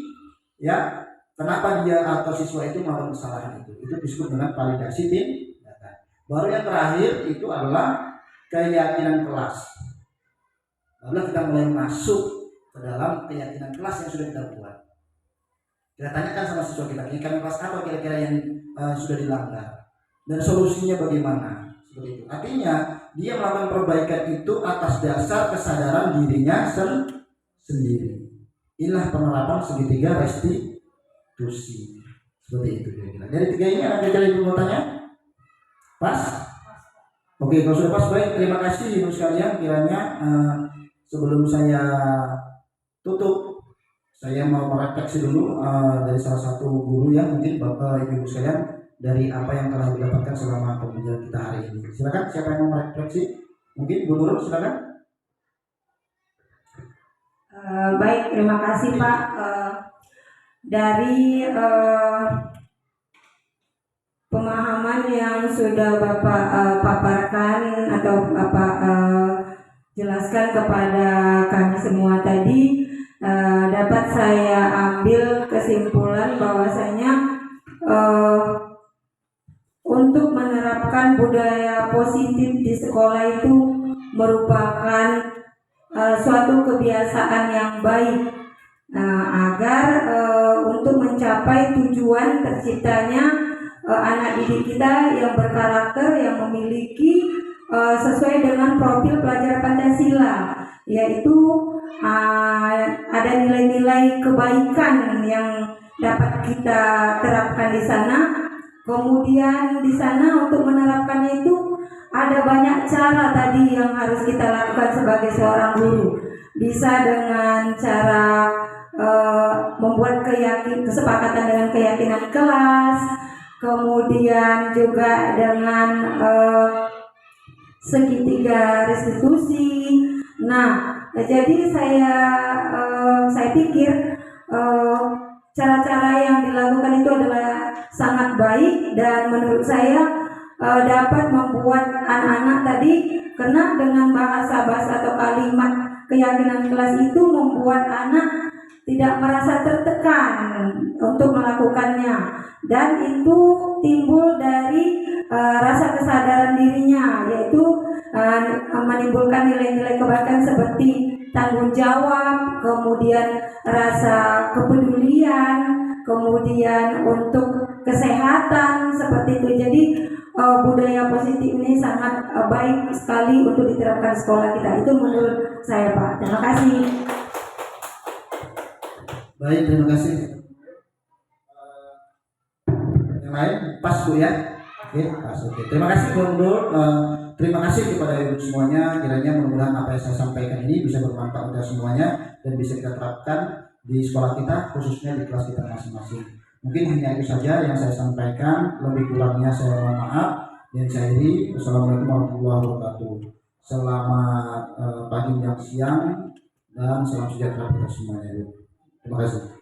ya, kenapa dia atau siswa itu melakukan kesalahan itu. Itu disebut dengan validasi tindakan. Baru yang terakhir itu adalah keyakinan kelas. Lalu kita mulai masuk ke dalam keyakinan kelas yang sudah kita buat. Kita tanyakan sama siswa kita, keyakinan kelas apa kira-kira yang sudah dilanggar dan solusinya bagaimana. Seperti itu. Artinya dia melakukan perbaikan itu atas dasar kesadaran dirinya sendiri. Inilah penerapan segitiga restitusi. Seperti itu kira-kira. Dari tiga ini ada kira-kira ibu mau tanya? Pas? Oke, kalau sudah pas baik. Terima kasih ibu sekalian. Kiranya sebelum saya tutup, saya mau merefleksi dulu dari salah satu guru ya, mungkin bapak ibu sekalian, dari apa yang telah didapatkan selama pembelajaran kita hari ini. Silakan, siapa yang mau merefleksi? Mungkin Bu Guru, silakan. Baik, terima kasih Pak. Dari pemahaman yang sudah Bapak paparkan atau Bapak jelaskan kepada kami semua tadi, dapat saya ambil kesimpulan bahwasanya untuk menerapkan budaya positif di sekolah itu merupakan suatu kebiasaan yang baik, agar untuk mencapai tujuan terciptanya anak didik kita yang berkarakter, yang memiliki sesuai dengan profil pelajar Pancasila, yaitu ada nilai-nilai kebaikan yang dapat kita terapkan di sana. Kemudian di sana untuk menerapkannya itu ada banyak cara tadi yang harus kita lakukan sebagai seorang guru. Bisa dengan cara membuat kesepakatan dengan keyakinan kelas, kemudian juga dengan segitiga restitusi. Nah, jadi saya pikir cara-cara yang dilakukan itu adalah sangat baik, dan menurut saya dapat membuat anak-anak tadi, karena dengan bahasa-bahasa atau kalimat keyakinan kelas itu membuat anak tidak merasa tertekan untuk melakukannya, dan itu timbul dari rasa kesadaran dirinya, yaitu menimbulkan nilai-nilai kebaikan seperti tanggung jawab, kemudian rasa kepedulian, kemudian untuk kesehatan, seperti itu. Jadi budaya positif ini sangat baik sekali untuk diterapkan sekolah kita. Itu menurut saya, Pak. Terima kasih. Baik, terima kasih. Yang lain pas Bu ya? Oke, pas. Oke. Terima kasih Bu Nur. Terima kasih kepada ibu semuanya. Kiranya mudah-mudahan apa yang saya sampaikan ini bisa bermanfaat untuk semuanya dan bisa kita terapkan di sekolah kita, khususnya di kelas kita masing-masing. Mungkin hanya itu saja yang saya sampaikan. Lebih kurangnya saya mohon maaf. Dan saya akhiri. Wassalamualaikum warahmatullahi wabarakatuh. Selamat pagi, siang, dan salam sejahtera untuk semuanya. Terima kasih.